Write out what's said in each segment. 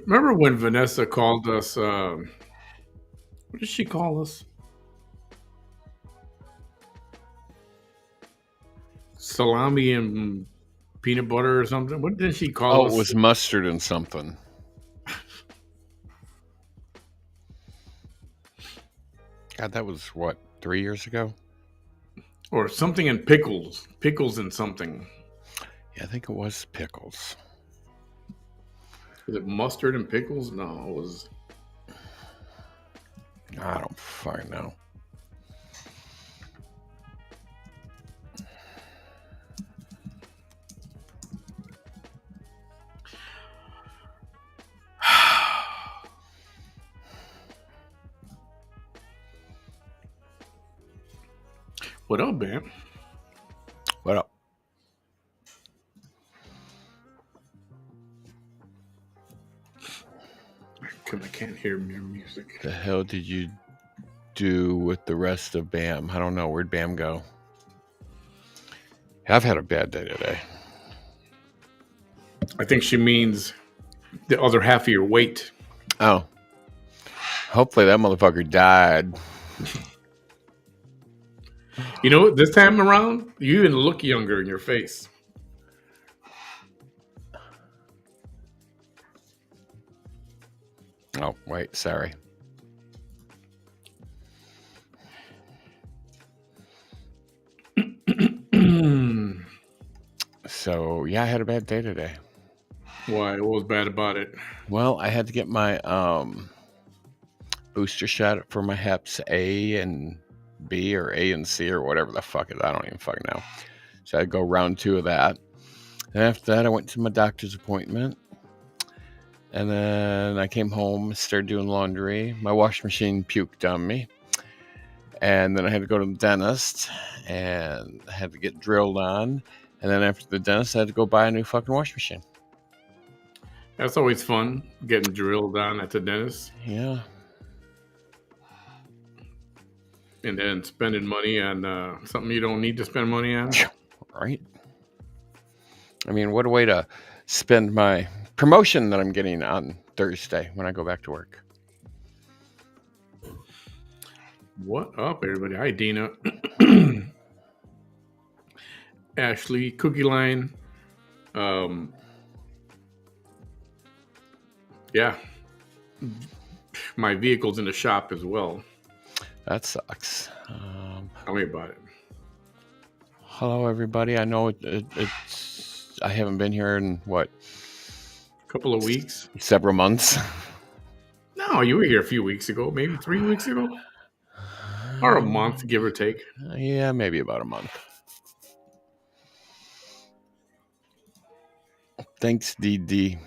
Remember when Vanessa called us? What did she call us? Salami and peanut butter or something? What did she call Oh, it us? was mustard and something. God, that was what, 3 years ago? Or something in pickles. Pickles and something. Yeah, I think it was pickles. Was it mustard and pickles? No, it was. I don't fucking know. What up, man? What up? I can't hear your music. The hell did you do with the rest of Bam? I don't know. Where'd Bam go? I've had a bad day today. I think she means the other half of your weight. Oh. Hopefully that motherfucker died. You know, this time around, you even look younger in your face. Oh, wait, sorry. So, yeah, I had a bad day today. Why? What was bad about it? Well, I had to get my booster shot for my Heps A and B or A and C or whatever the fuck it is. I don't even fucking know. So I'd go round 2 of that. And after that, I went to my doctor's appointment. And then I came home, started doing laundry. My washing machine puked on me. And then I had to go to the dentist and I had to get drilled on. And then after the dentist, I had to go buy a new fucking washing machine. That's always fun, getting drilled on at the dentist. Yeah. And then spending money on something you don't need to spend money on. Right. I mean, what a way to spend my promotion that I'm getting on Thursday when I go back to work. What up, everybody? Hi, Dina. Ashley, Cookie Line. Yeah. My vehicle's in the shop as well. That sucks. Tell me about it. Hello, everybody. I know it's. I haven't been here in what? A couple of weeks. Several months. No, you were here a few weeks ago, maybe 3 weeks ago, or a month, give or take. Yeah, maybe about a month. Thanks, DD.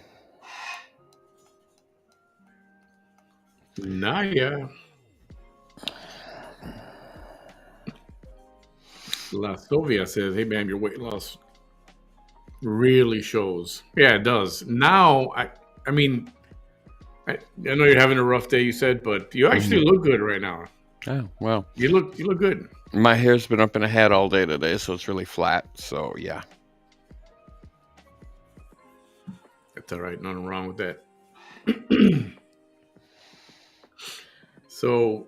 Naya. La Sylvia says, "Hey, man, your weight loss really shows." Yeah, it does. Now, I mean, I know you're having a rough day, you said, but you actually look good right now. Oh, well. You look good. My hair's been up in a hat all day today, so it's really flat. So, yeah. That's all right. Nothing wrong with that. So,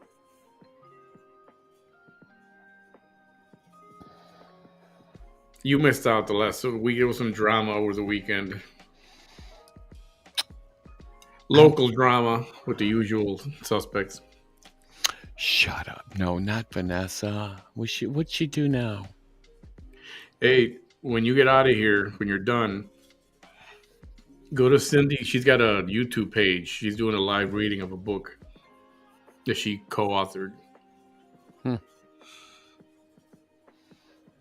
you missed out the last week. There was some drama over the weekend. Local drama with the usual suspects. Shut up. No, not Vanessa. What'd she do now? Hey, when you get out of here, when you're done, go to Cindy. She's got a YouTube page. She's doing a live reading of a book that she co-authored.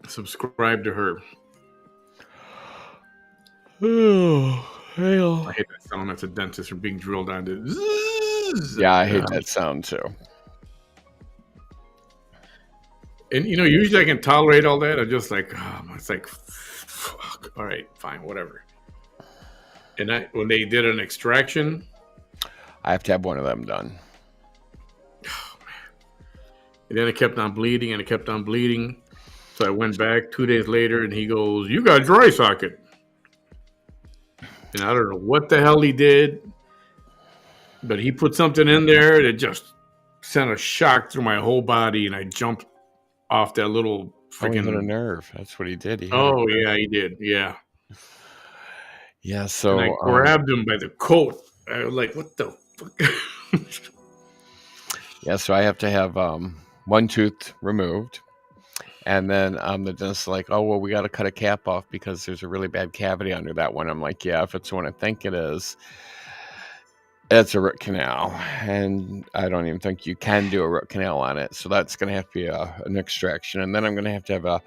Subscribe to her. Oh, hell. I hate that sound. That's a dentist from being drilled on to. Yeah, I hate that sound too. And usually I can tolerate all that. I'm just like, it's like, fuck. All right, fine, whatever. And when they did an extraction, I have to have one of them done. Oh, man. And then it kept on bleeding, and it kept on bleeding. So I went back 2 days later, and he goes, "You got dry socket." And I don't know what the hell he did. But he put something in there that just sent a shock through my whole body, and I jumped off that little Oh, he hit a freaking. nerve. That's what he did. He hit a Oh nerve. yeah, he did. Yeah, Yeah. and I So, grabbed him by the coat. I was like, "What the fuck?" yeah. So I have to have one tooth removed, and then the dentist's like, "Oh well, we got to cut a cap off because there's a really bad cavity under that one." I'm like, "Yeah, if it's the one I think it is, it's a root canal, and I don't even think you can do a root canal on it. So that's going to have to be an extraction, and then I'm going to have a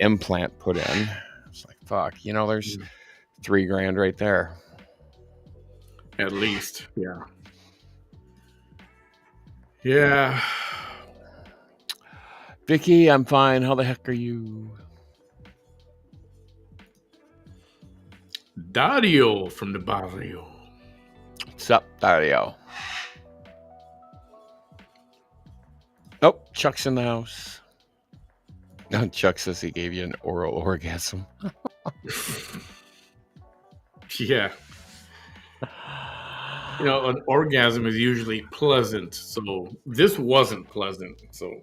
implant put in." It's like, fuck, there's $3,000 right there. At least, yeah, yeah. Vicky, I'm fine. How the heck are you? Dario from the barrio. What's up, Dario? Oh, Chuck's in the house. No, Chuck says he gave you an oral orgasm. Yeah. An orgasm is usually pleasant, so this wasn't pleasant. So,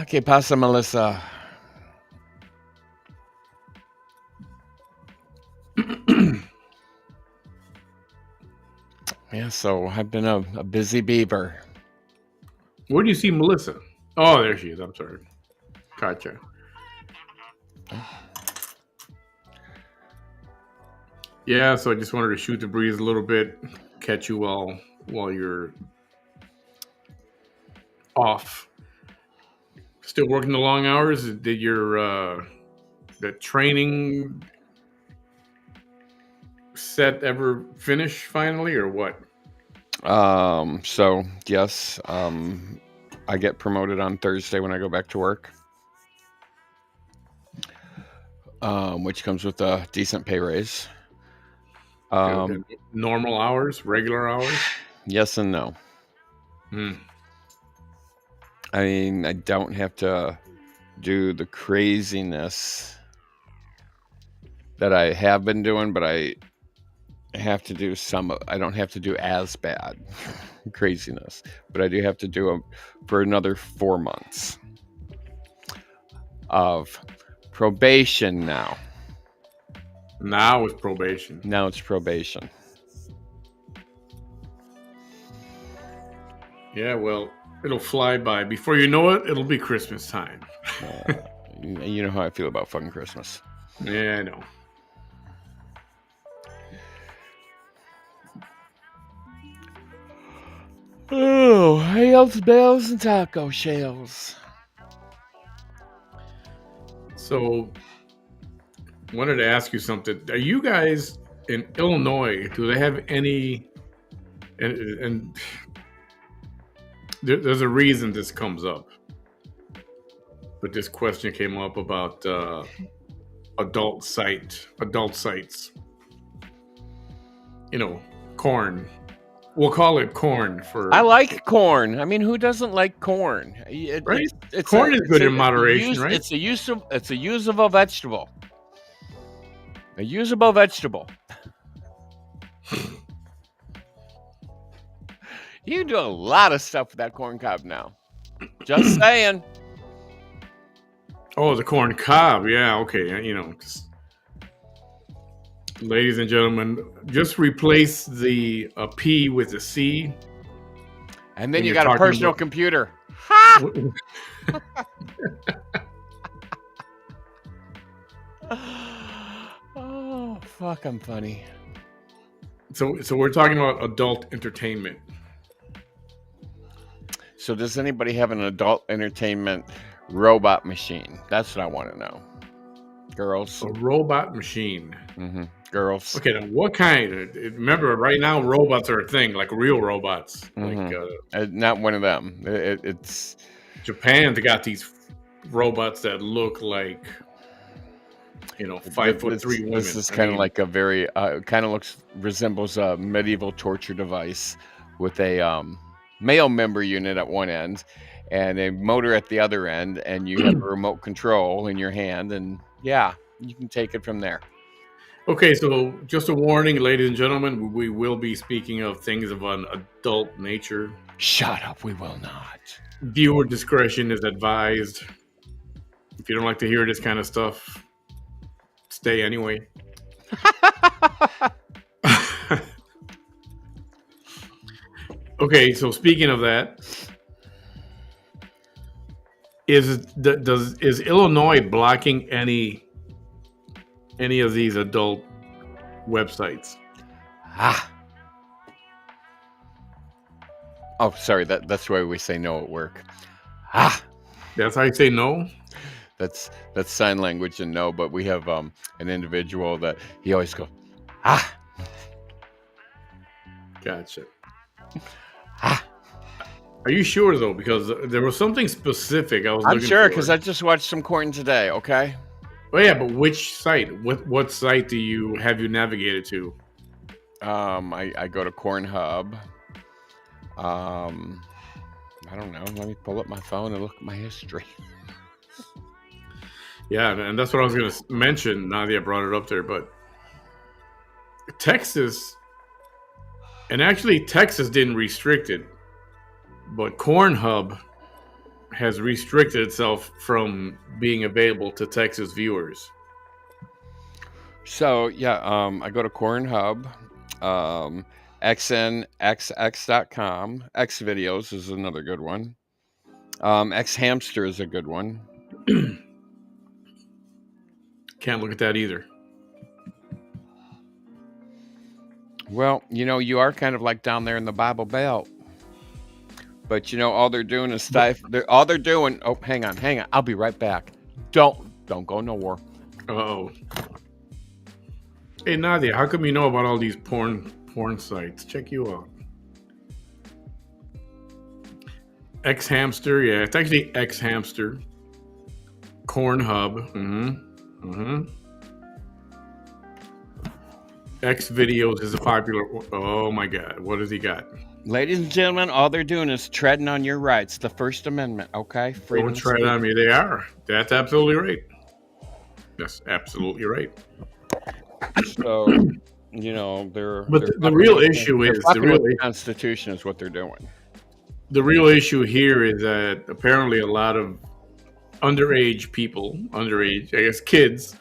Okay, pasa Melissa. Yeah, so I've been a busy beaver. where do you see Melissa? Oh, there she is. I'm sorry. Gotcha. Yeah, so I just wanted to shoot the breeze a little bit, catch you while you're off. Still working the long hours? Did your the training set ever finish finally, or what? So yes, I get promoted on Thursday when I go back to work, which comes with a decent pay raise. Okay. Normal hours, regular hours? Yes and no. I mean, I don't have to do the craziness that I have been doing, but I have to do I don't have to do as bad craziness, but I do have to do them for another 4 months of probation now. Now it's probation. Now it's probation. Yeah, well, it'll fly by. Before you know it, it'll be Christmas time. You know how I feel about fucking Christmas. Yeah, I know. Oh, hails, bells, and taco shells. So, wanted to ask you something. Are you guys in Illinois? Do they have any? And there's a reason this comes up, but this question came up about adult sites. Corn. We'll call it corn for. I like corn. I mean, who doesn't like corn? Right? Corn is good in moderation, right? It's a usable vegetable. A usable vegetable. You can do a lot of stuff with that corn cob now. Just saying. Oh, the corn cob. Yeah, okay. Ladies and gentlemen, just replace the P with a C. And then you got a personal computer. Ha! Oh, fuck, I'm funny. So we're talking about adult entertainment. So does anybody have an adult entertainment robot machine? That's what I want to know. Girls. A robot machine. Mm-hmm. Girls. Okay, then what kind? Remember, right now robots are a thing, like real robots. Mm-hmm. Like not one of them. It's Japan's got these robots that look like 5'3" women. This is kind of like a very resembles a medieval torture device with a male member unit at one end and a motor at the other end, and you have a remote control in your hand, and yeah, you can take it from there. Okay, so just a warning, ladies and gentlemen, we will be speaking of things of an adult nature. Shut up, we will not. Viewer discretion is advised. If you don't like to hear this kind of stuff, stay anyway. Okay, so speaking of that, is Illinois blocking any of these adult websites? Ah. Oh, sorry. That's why we say no at work. Ah. That's how you say no? That's sign language and no. But we have an individual that he always goes, ah. Gotcha. Ah. Are you sure though? Because there was something specific I was I'm looking sure for. because I just watched some corn today. Okay. Oh yeah, but which site? What site do you navigated to? I go to Corn Hub. I don't know. Let me pull up my phone and look at my history. Yeah, and that's what I was going to mention. Now that I brought it up there, but Texas, and actually Texas didn't restrict it, but Corn Hub has restricted itself from being available to Texas viewers. So yeah, I go to Corn Hub, xnxx.com. X videos is another good one. X hamster is a good one. Can't look at that either. Well, you are kind of like down there in the Bible Belt. But all they're doing is all they're doing. Oh, hang on. I'll be right back. Don't go nowhere. Oh. Hey Nadia, how come you know about all these porn sites? Check you out. X Hamster, yeah, it's actually X Hamster. Corn Hub. X Videos is a popular. Oh my God, what has he got? Ladies and gentlemen, all they're doing is treading on your rights. The First Amendment, okay? Don't tread on me. They are. That's absolutely right. That's absolutely right. So, they're. But the real issue is the Constitution is what they're doing. The real issue here is that apparently a lot of underage people, I guess kids,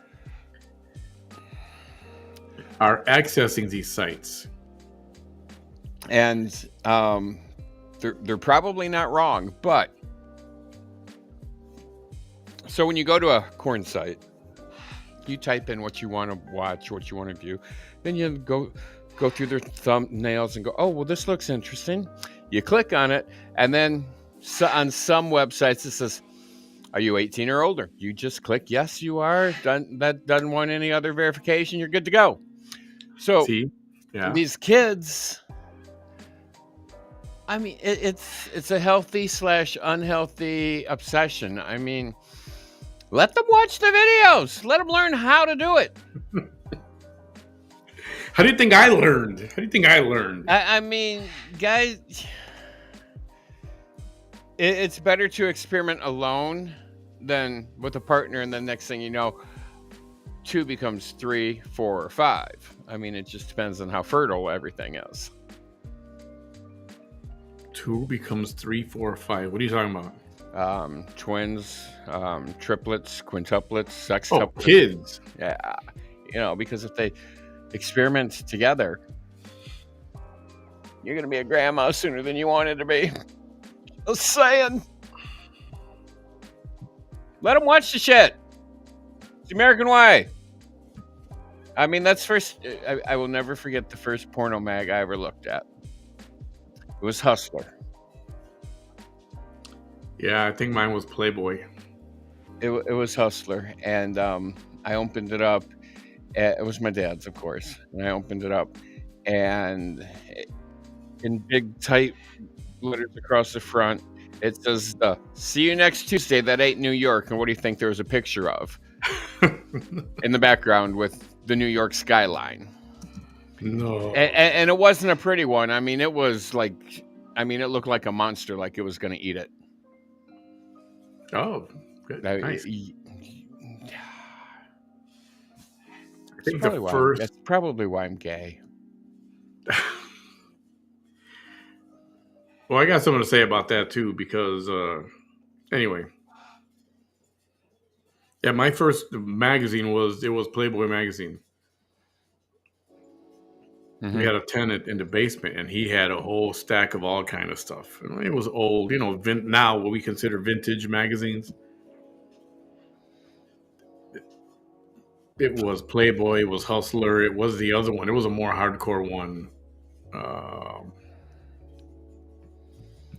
are accessing these sites. And they're probably not wrong, but so when you go to a corn site, you type in what you want to watch, what you want to view, then you go through their thumbnails and go, oh, well, this looks interesting. You click on it, and then on some websites it says, are you 18 or older? You just click yes, you are. That doesn't want any other verification. You're good to go. So these kids, I mean, it's a healthy / unhealthy obsession. I mean, let them watch the videos. Let them learn how to do it. How do you think I learned? I mean, guys, it's better to experiment alone than with a partner, and then next thing you know, 2 becomes 3, 4, or 5. I mean, it just depends on how fertile everything is. 2 becomes 3, 4, 5. What are you talking about? Twins, triplets, quintuplets, sextuplets. Oh, kids. Yeah, because if they experiment together, you're gonna be a grandma sooner than you wanted to be. Just saying. Let them watch the shit. It's the American way. I mean, that's first. I will never forget the first porno mag I ever looked at. It was Hustler. Yeah, I think mine was Playboy. It was Hustler, and I opened it up. It was my dad's, of course, and I opened it up, and in big tight letters across the front, it says, "See you next Tuesday." That ain't New York. And what do you think there was a picture of in the background with the New York skyline? No. And it wasn't a pretty one. I mean, it was like, it looked like a monster, like it was going to eat it. Oh, good. Nice. think the first. That's probably why I'm gay. Well, I got something to say about that too, because anyway, yeah, my first magazine was Playboy magazine. We had a tenant in the basement, and he had a whole stack of all kind of stuff. And it was old, now what we consider vintage magazines. It was Playboy, it was Hustler, it was the other one. It was a more hardcore one.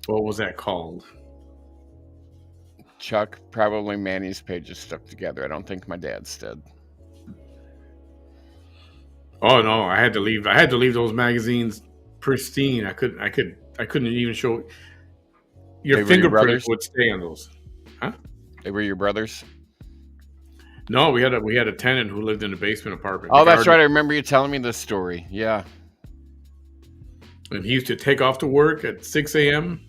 What was that called? Chuck, probably Manny's pages stuck together. I don't think my dad's did. Oh no, I had to leave. I had to leave those magazines pristine. I couldn't even show. Your fingerprint would stay on those. Huh? They were your brothers? No, we had a tenant who lived in a basement apartment. Oh, that's right. I remember you telling me this story. Yeah. And he used to take off to work at 6 a.m.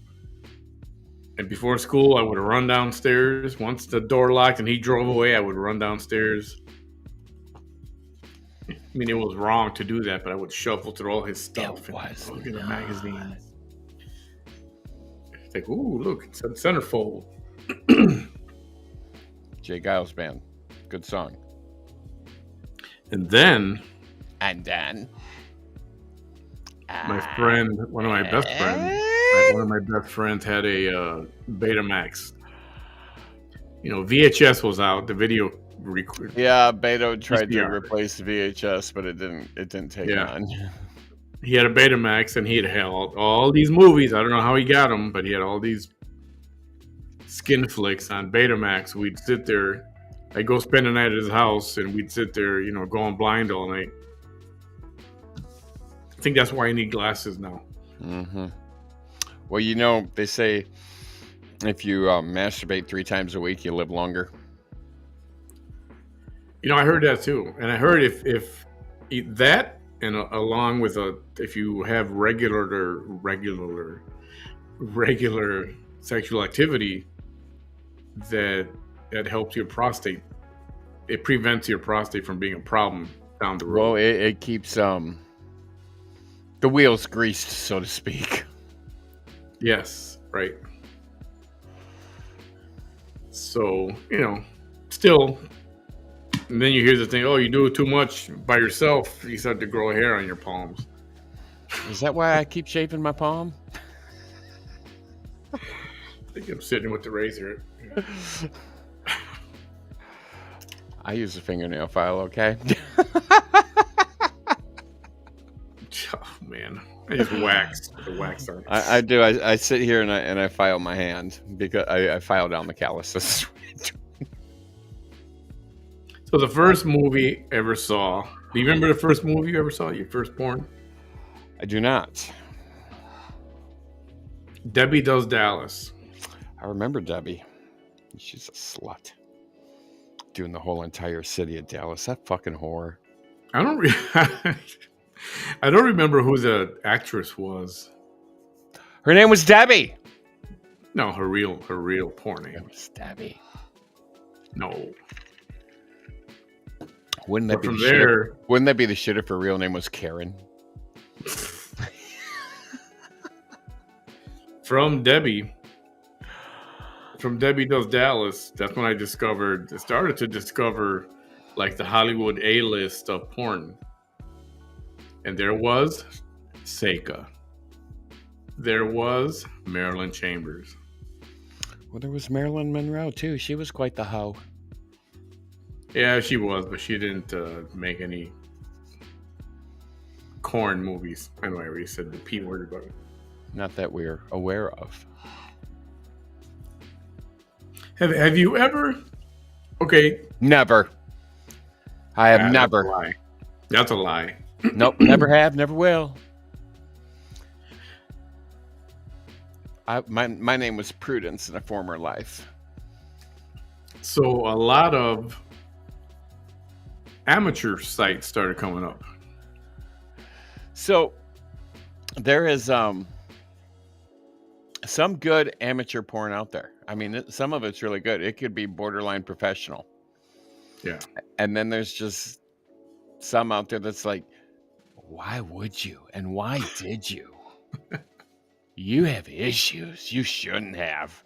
And before school, I would run downstairs. Once the door locked and he drove away, I would run downstairs. I mean, it was wrong to do that, but I would shuffle through all his stuff and look at the magazine. It's like, ooh, look, it's a centerfold. Jay Giles Band. Good song. And then my friend, one of my best friends had a Betamax. VHS was out, the video record. Yeah, Beto tried to replace VHS, but it didn't take on. He had a Betamax, and he had held all these movies. I don't know how he got them, but he had all these skin flicks on Betamax. We'd sit there. I'd go spend the night at his house, and we'd sit there, going blind all night. I think that's why I need glasses now. Mm-hmm. Well, they say if you masturbate 3 times a week, you live longer. I heard that too, and I heard if that, and along with if you have regular sexual activity, that helps your prostate. It prevents your prostate from being a problem down the road. Well, it keeps the wheels greased, so to speak. Yes, right. So, still, and then you hear the thing, oh, you do it too much by yourself, you start to grow hair on your palms. Is that why I keep shaving my palm? I think I'm sitting with the razor. I use a fingernail file, okay? Oh, man. I just wax the wax on. I do. I sit here and I file my hand because I file down the calluses. So the first movie I ever saw. Do you remember the first movie you ever saw? Your first porn? I do not. Debbie Does Dallas. I remember Debbie. She's a slut. Doing the whole entire city of Dallas. That fucking whore. I don't remember who the actress was. Her name was Debbie. No, her real porn name. It was Debbie. No. Wouldn't that be the shit if her real name was Karen? From Debbie Does Dallas, that's when I started to discover like the Hollywood A-list of porn. And there was Seika. There was Marilyn Chambers. Well, there was Marilyn Monroe too. She was quite the hoe. Yeah, she was, but she didn't make any corn movies. I know I already said the P word, but not that we're aware of. Have you ever? Okay. Never. I have never. That's a lie. Nope. Never have. Never will. My name was Prudence in a former life. So a lot of amateur sites started coming up. So there is some good amateur porn out there. I mean, some of it's really good. It could be borderline professional. Yeah. And then there's just some out there that's like, why would you? And why did you? You have issues you shouldn't have.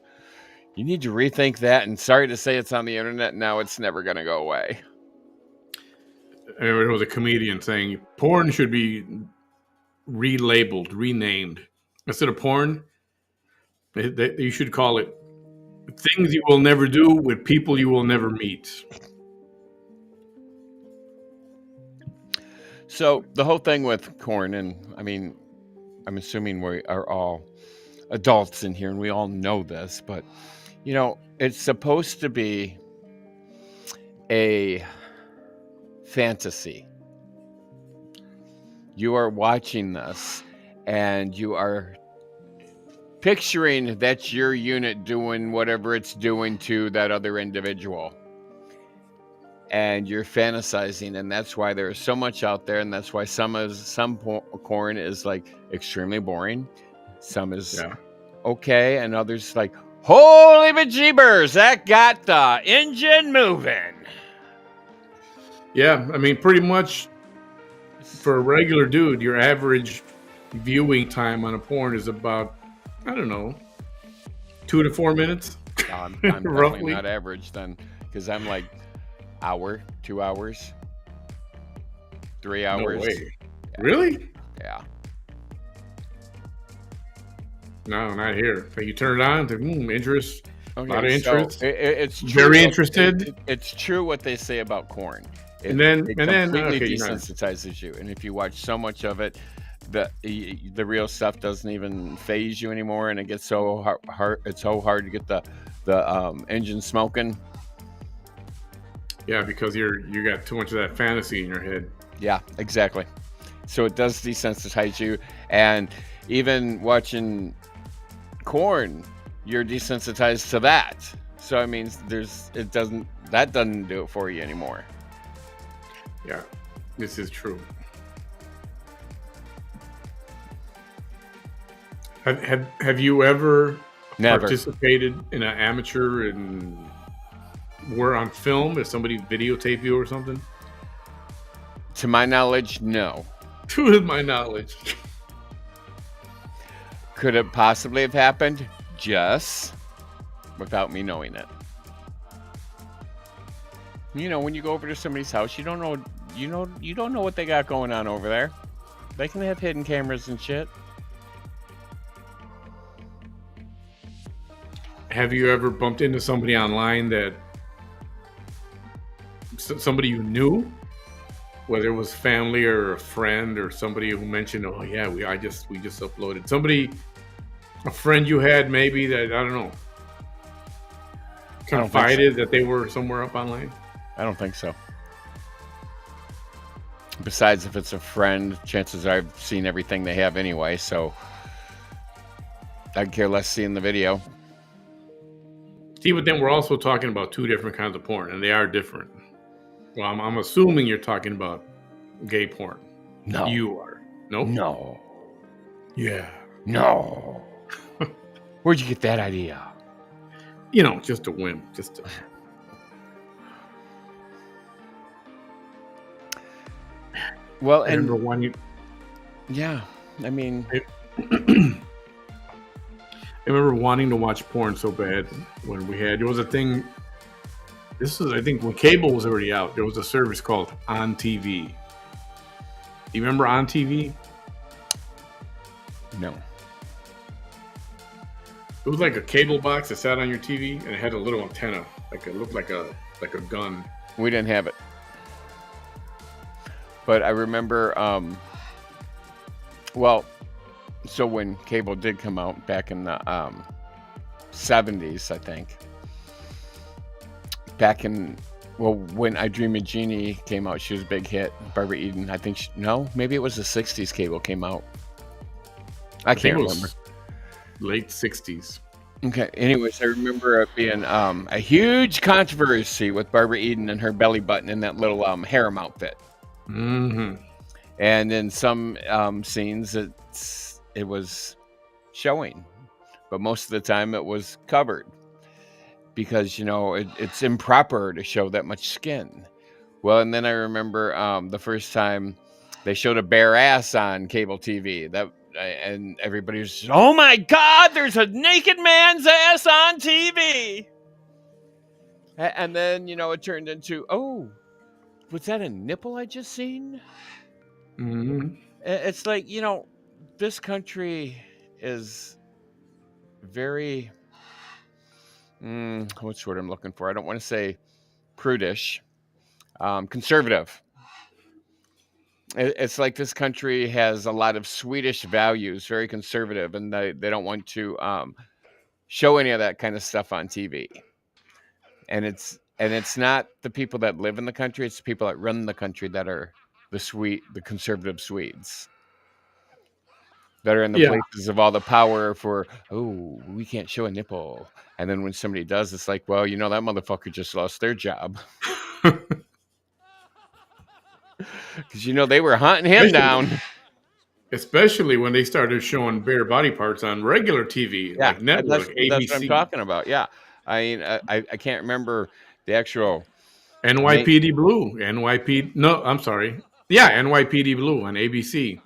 You need to rethink that. And sorry to say it's on the internet now. It's never going to go away. I remember there was a comedian saying porn should be relabeled, renamed. Instead of porn, you should call it things you will never do with people you will never meet. So the whole thing with porn, and I mean, I'm assuming we are all adults in here and we all know this, but it's supposed to be a fantasy. You are watching this and you are picturing that's your unit doing whatever it's doing to that other individual. And you're fantasizing, and that's why there's so much out there, and that's why some porn is like extremely boring. Some is okay, and others like, holy bejeebers, that got the engine moving. Yeah, I mean, pretty much for a regular dude, your average viewing time on a porn is about, I don't know, 2 to 4 minutes. I'm definitely not average then, because I'm like hour, 2 hours, 3 hours. No way. Yeah. Really? Yeah. No, not here. So you turn it on, interest. Okay, a lot of interest. So it's true. Very interested. It's true what they say about porn. It completely desensitizes you. And if you watch so much of it, the real stuff doesn't even phase you anymore, and it gets so hard. It's so hard to get the engine smoking. Yeah, because you got too much of that fantasy in your head. Yeah, exactly. So it does desensitize you, and even watching corn, you're desensitized to that. So I mean, that doesn't do it for you anymore. Yeah, this is true. Have you ever participated in an amateur and were on film? If somebody videotaped you or something? To my knowledge, no. To my knowledge. Could it possibly have happened? Yes, without me knowing it. When you go over to somebody's house, you don't know what they got going on over there. They can have hidden cameras and shit. Have you ever bumped into somebody online that somebody you knew, whether it was family or a friend or somebody who mentioned, oh yeah, we just uploaded somebody, a friend you had maybe that, I don't know, confided that they were somewhere up online? I don't think so. Besides, if it's a friend, chances are I've seen everything they have anyway, so I'd care less seeing the video. See, but then we're also talking about two different kinds of porn, and they are different. Well, I'm assuming you're talking about gay porn. No. You are. Nope. No. Yeah. No. Where'd you get that idea? Just a whim. Well, I remember when you... Yeah, I mean... I remember wanting to watch porn so bad when there was a thing... This was, I think, when cable was already out. There was a service called On TV. Do you remember On TV? No. It was like a cable box that sat on your TV, and it had a little antenna. It looked like a gun. We didn't have it. But I remember, so when cable did come out back in the 70s, I think. When I Dream of Jeannie came out, she was a big hit. Barbara Eden, I think, maybe it was the 60s cable came out. I can't remember. Late 60s. Okay, anyways, I remember it being a huge controversy with Barbara Eden and her belly button in that little harem outfit. Mm-hmm. And in some scenes, it was showing, but most of the time it was covered because it's improper to show that much skin. Well, and then I remember the first time they showed a bare ass on cable TV. And everybody was just, oh my God, there's a naked man's ass on TV. And then, it turned into, oh, was that a nipple I just seen? Mm-hmm. It's like, this country is very, what's the word I'm looking for? I don't want to say prudish, conservative. It's like this country has a lot of Swedish values, very conservative, and they don't want to show any of that kind of stuff on TV. And it's not the people that live in the country; it's the people that run the country that are the conservative Swedes that are in the Yeah. places of all the power for. Oh, we can't show a nipple, and then when somebody does, it's like, well, that motherfucker just lost their job because they were hunting him down. Especially when they started showing bare body parts on regular TV, Yeah, like network, like that's what I'm ABC. talking about. Yeah, I mean, I can't remember the actual name. NYPD Blue. No, I'm sorry. Yeah, NYPD Blue on ABC.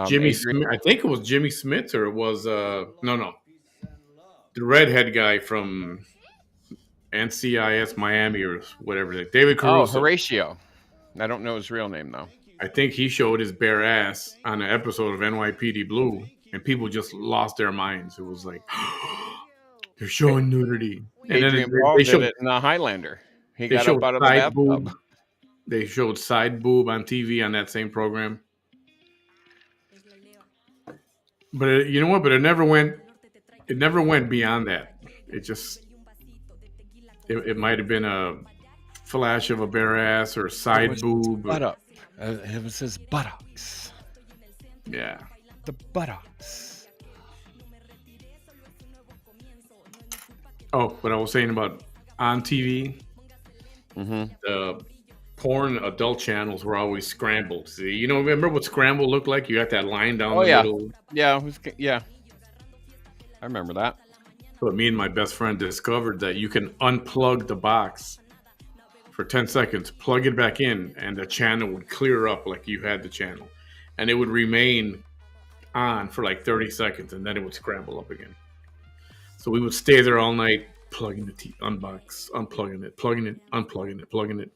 Jimmy Adrian. Smith. I think it was Jimmy Smith, or it was no, the redhead guy from NCIS Miami or whatever. David Oh, Caruso. Horatio. I don't know his real name though. I think he showed his bare ass on an episode of NYPD Blue, and people just lost their minds. It was like they're showing nudity, and then Adrian Paul they did showed it in the Highlander. He they got up showed out of the side bathtub. boob. They showed side boob on TV on that same program. But you know what? But it never went. It never went beyond that. It just. It might have been a flash of a bare ass or a side boob. Buttock. It says buttocks. Yeah. The buttocks. Oh, what I was saying about on TV, the porn adult channels were always scrambled. See, remember what scramble looked like? You got that line down the middle. Yeah. I remember that. But me and my best friend discovered that you can unplug the box for 10 seconds, plug it back in, and the channel would clear up like you had the channel. And it would remain on for like 30 seconds, and then it would scramble up again. So we would stay there all night, plugging the unbox, unplugging it, plugging it, unplugging it, plugging it.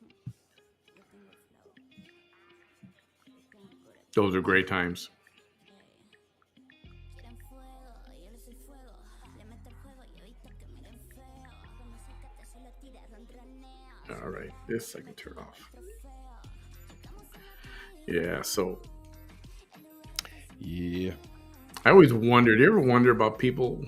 Those are great times. All right, this I can turn off. Yeah, so. Yeah. I always wondered. You ever wonder about people?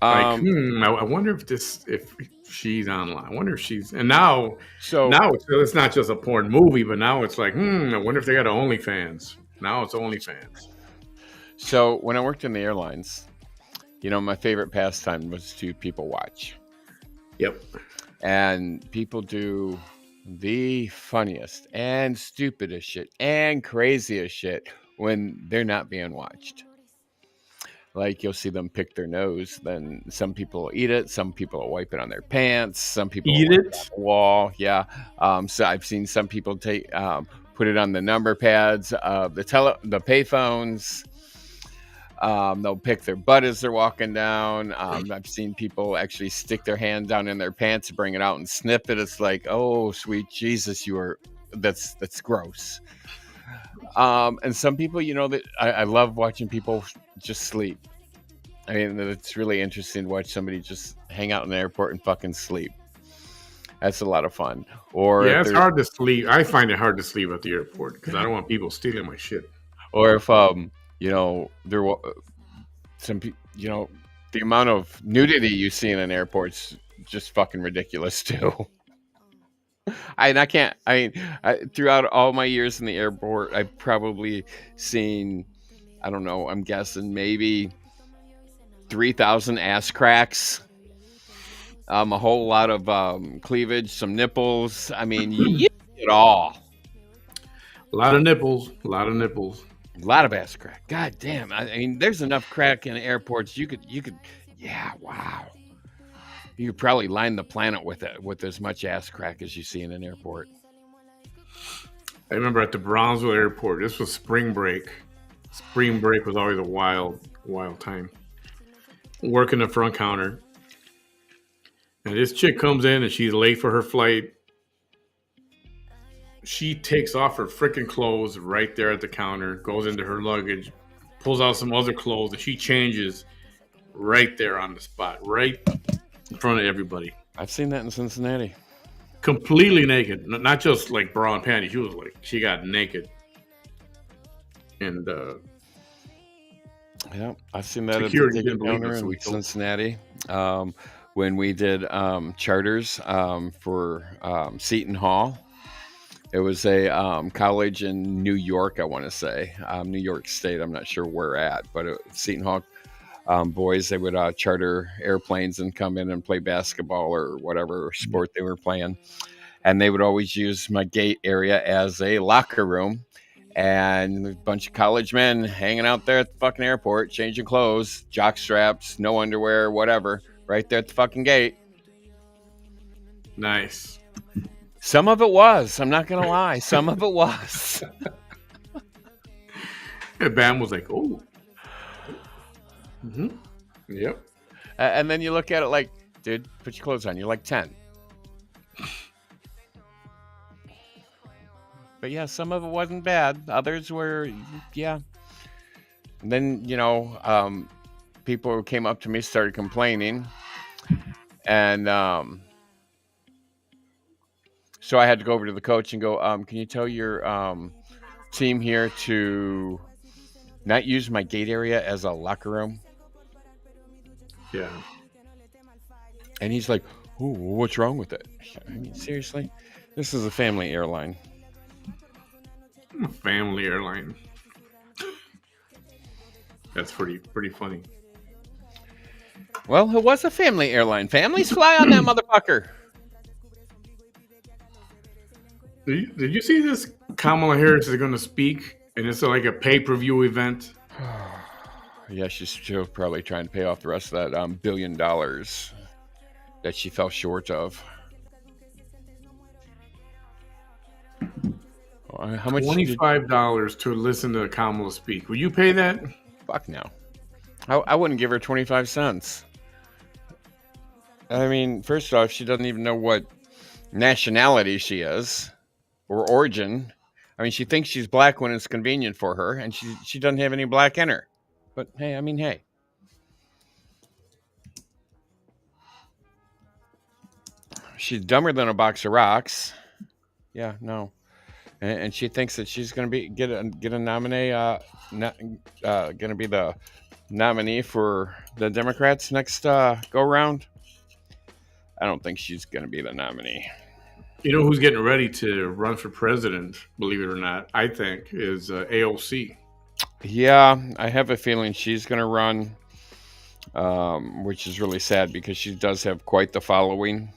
Like, I wonder if she's online. I wonder if she's. And now it's not just a porn movie, but now it's like, I wonder if they got OnlyFans. Now it's OnlyFans. So when I worked in the airlines, my favorite pastime was to people watch. Yep. And people do the funniest and stupidest shit and craziest shit when they're not being watched. Like you'll see them pick their nose. Then some people will eat it. Some people will wipe it on their pants. Some people eat will it on the wall. Yeah. So I've seen some people put it on the number pads of the payphones. They'll pick their butt as they're walking down. I've seen people actually stick their hand down in their pants, bring it out and sniff it. It's like, oh, sweet Jesus, that's gross. And some people, that I love watching people just sleep. I mean, it's really interesting to watch somebody just hang out in the airport and fucking sleep. That's a lot of fun. Or yeah, it's hard to sleep. I find it hard to sleep at the airport because I don't want people stealing my shit. Or if there some the amount of nudity you see in an airport's just fucking ridiculous too. Throughout all my years in the airport, I've probably seen, I don't know, I'm guessing maybe 3,000 ass cracks, a whole lot of cleavage, some nipples. I mean, you get it all. A lot of nipples. A lot of ass crack. God damn. I mean, there's enough crack in airports. You could, yeah, wow. You could probably line the planet with as much ass crack as you see in an airport. I remember at the Brownsville airport. This was spring break. Spring break was always a wild time. Working the front counter, and this chick comes in and she's late for her flight. She takes off her freaking clothes right there at the counter, goes into her luggage, pulls out some other clothes, and she changes right there on the spot, right in front of everybody. I've seen that in Cincinnati. Completely naked, not just like bra and panties. She got naked, and Yeah, I've seen that at the security ticket didn't believe counter us, so we in told. Cincinnati. When we did charters for Seton Hall. It was a college in New York, I want to say, New York State. I'm not sure where at, but Seton Hall boys, they would charter airplanes and come in and play basketball or whatever sport they were playing. And they would always use my gate area as a locker room. And a bunch of college men hanging out there at the fucking airport, changing clothes, jock straps, no underwear, whatever, right there at the fucking gate. Nice. Some of it was. I'm not going to lie. Some of it was. And Bam was like, oh. Mm-hmm. Yep. And then you look at it like, dude, put your clothes on. You're like 10. But yeah, some of it wasn't bad. Others were, yeah. And then, people came up to me, started complaining. And so I had to go over to the coach and go, can you tell your team here to not use my gate area as a locker room? Yeah. And he's like, oh, what's wrong with it? I mean, seriously? This is a family airline. A family airline. That's pretty funny. Well, it was a family airline. Families fly on that motherfucker. Did you see this? Kamala Harris is going to speak, and it's like a pay-per-view event. Yeah, she's still probably trying to pay off the rest of that $1 billion that she fell short of. How much? $25 to listen to Kamala speak. Will you pay that? Fuck no. I wouldn't give her 25 cents. I mean, first off, she doesn't even know what nationality she is or origin. I mean, she thinks she's black when it's convenient for her, and she doesn't have any black in her. But hey, I mean, hey. She's dumber than a box of rocks. Yeah, no. And she thinks that she's going to get a nominee, going to be the nominee for the Democrats next go round. I don't think she's going to be the nominee. You know who's getting ready to run for president, believe it or not, I think, is AOC. Yeah, I have a feeling she's going to run, which is really sad because she does have quite the following.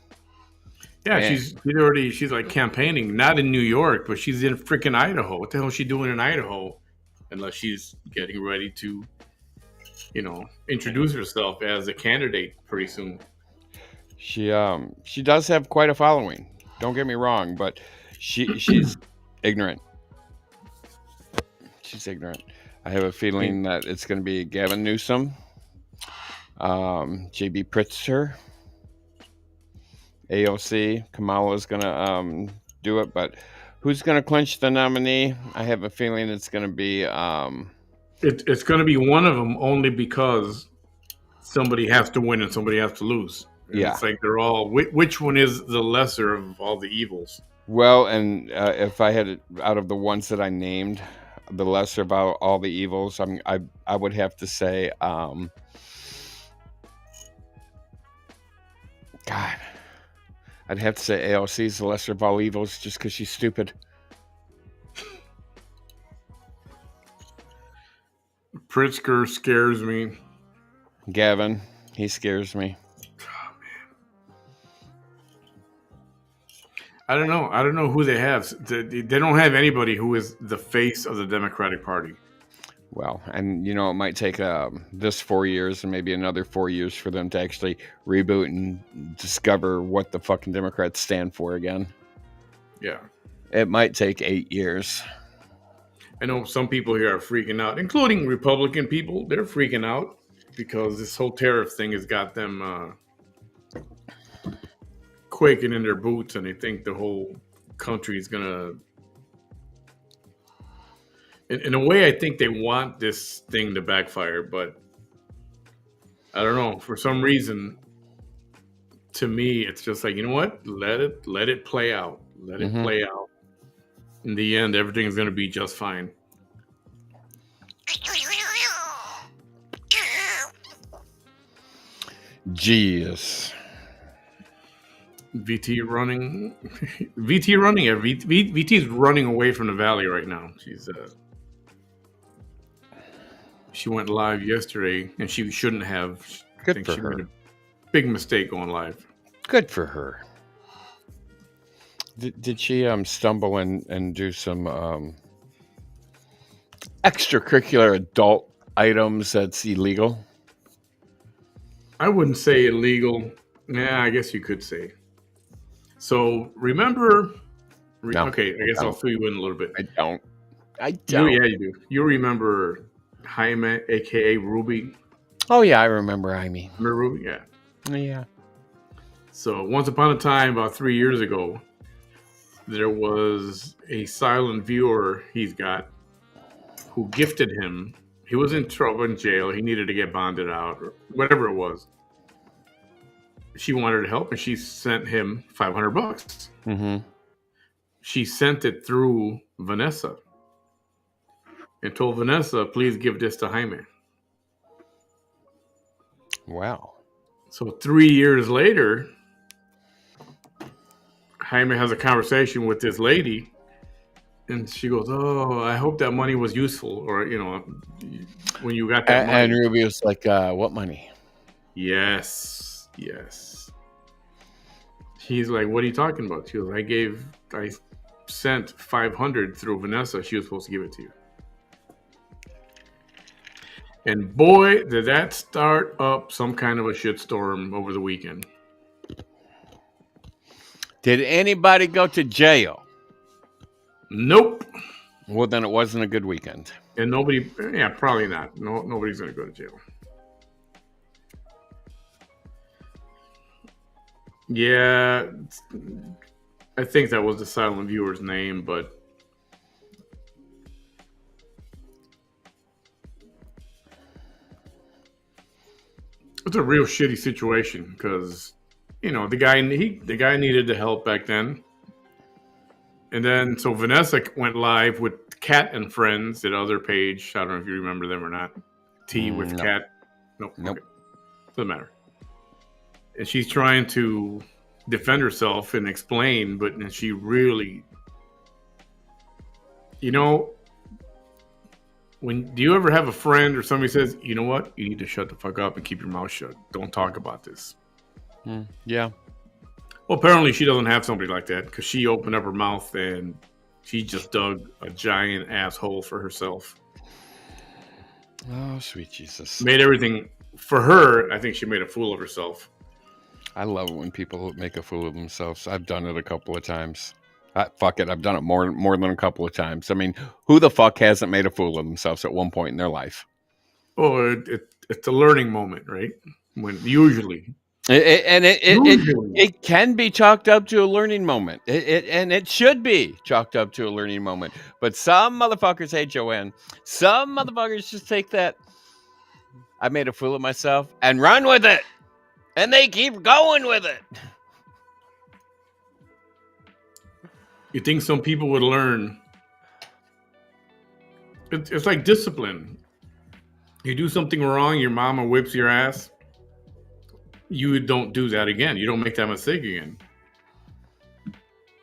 Yeah, she's like campaigning, not in New York, but she's in freaking Idaho. What the hell is she doing in Idaho? Unless she's getting ready to, introduce herself as a candidate pretty soon. She does have quite a following. Don't get me wrong, but she's ignorant. She's ignorant. I have a feeling that it's going to be Gavin Newsom, J.B. Pritzker, AOC. Kamala is going to do it, but who's going to clinch the nominee? I have a feeling it's going to be... It's going to be one of them only because somebody has to win and somebody has to lose. Yeah. It's like they're all... Which one is the lesser of all the evils? Well, and if I had... Out of the ones that I named, the lesser of all the evils, I would have to say... God... I'd have to say AOC is the lesser of all evils just because she's stupid. Pritzker scares me. Gavin, he scares me. Oh, man. I don't know who they have. They don't have anybody who is the face of the Democratic Party. Well, and it might take this 4 years and maybe another 4 years for them to actually reboot and discover what the fucking Democrats stand for again. Yeah. It might take 8 years. I know some people here are freaking out, including Republican people. They're freaking out because this whole tariff thing has got them quaking in their boots, and they think the whole country is gonna. In a way, I think they want this thing to backfire, but I don't know. For some reason, to me, it's just like, you know what? Let it play out. Let it play out. In the end, everything's gonna be just fine. Jeez. VT running. VT running. Yeah, VT's running away from the valley right now. She went live yesterday, and she shouldn't have. Good for her. Made a big mistake going live. Good for her. Did she stumble and do some extracurricular adult items that's illegal? I wouldn't say illegal. Yeah, I guess you could say. So remember. No, Okay, I guess I'll fill you in a little bit. I don't. Yeah, you do. You remember Jaime, aka Ruby? Oh yeah, I remember Jaime. Remember Ruby? Yeah. Yeah. So once upon a time, about 3 years ago, there was a silent viewer he's got who gifted him. He was in trouble in jail. He needed to get bonded out or whatever it was. She wanted to help, and she sent him $500. Mm-hmm. She sent it through Vanessa and told Vanessa, please give this to Jaime. Wow. So 3 years later, Jaime has a conversation with this lady, and she goes, "Oh, I hope that money was useful," or when you got that money. And Ruby was like, "What money?" Yes. He's like, "What are you talking about?" She goes, "I sent 500 through Vanessa. She was supposed to give it to you." And boy, did that start up some kind of a shitstorm over the weekend. Did anybody go to jail? Nope. Well, then it wasn't a good weekend. And nobody, yeah, probably not. No, nobody's going to go to jail. Yeah, I think that was the silent viewer's name, but it's a real shitty situation because, the guy needed the help back then. And then, so Vanessa went live with Cat and Friends, that other page. I don't know if you remember them or not. Tea with No. Cat. Nope. Nope. Okay. Doesn't matter. And she's trying to defend herself and explain, but she really, do you ever have a friend or somebody says, you know what, you need to shut the fuck up and keep your mouth shut. Don't talk about this. Yeah. Well, apparently she doesn't have somebody like that because she opened up her mouth and she just dug a giant asshole for herself. Oh, sweet Jesus. Made everything, for her, I think she made a fool of herself. I love it when people make a fool of themselves. I've done it a couple of times. Fuck it, I've done it more than a couple of times. I mean, who the fuck hasn't made a fool of themselves at one point in their life? Oh, it's a learning moment, right? When usually... It can be chalked up to a learning moment. It should be chalked up to a learning moment. But some motherfuckers, hey Joanne, some motherfuckers just take that I made a fool of myself and run with it. And they keep going with it. You think some people would learn? It's like discipline. You do something wrong, your mama whips your ass. You don't do that again. You don't make that mistake again.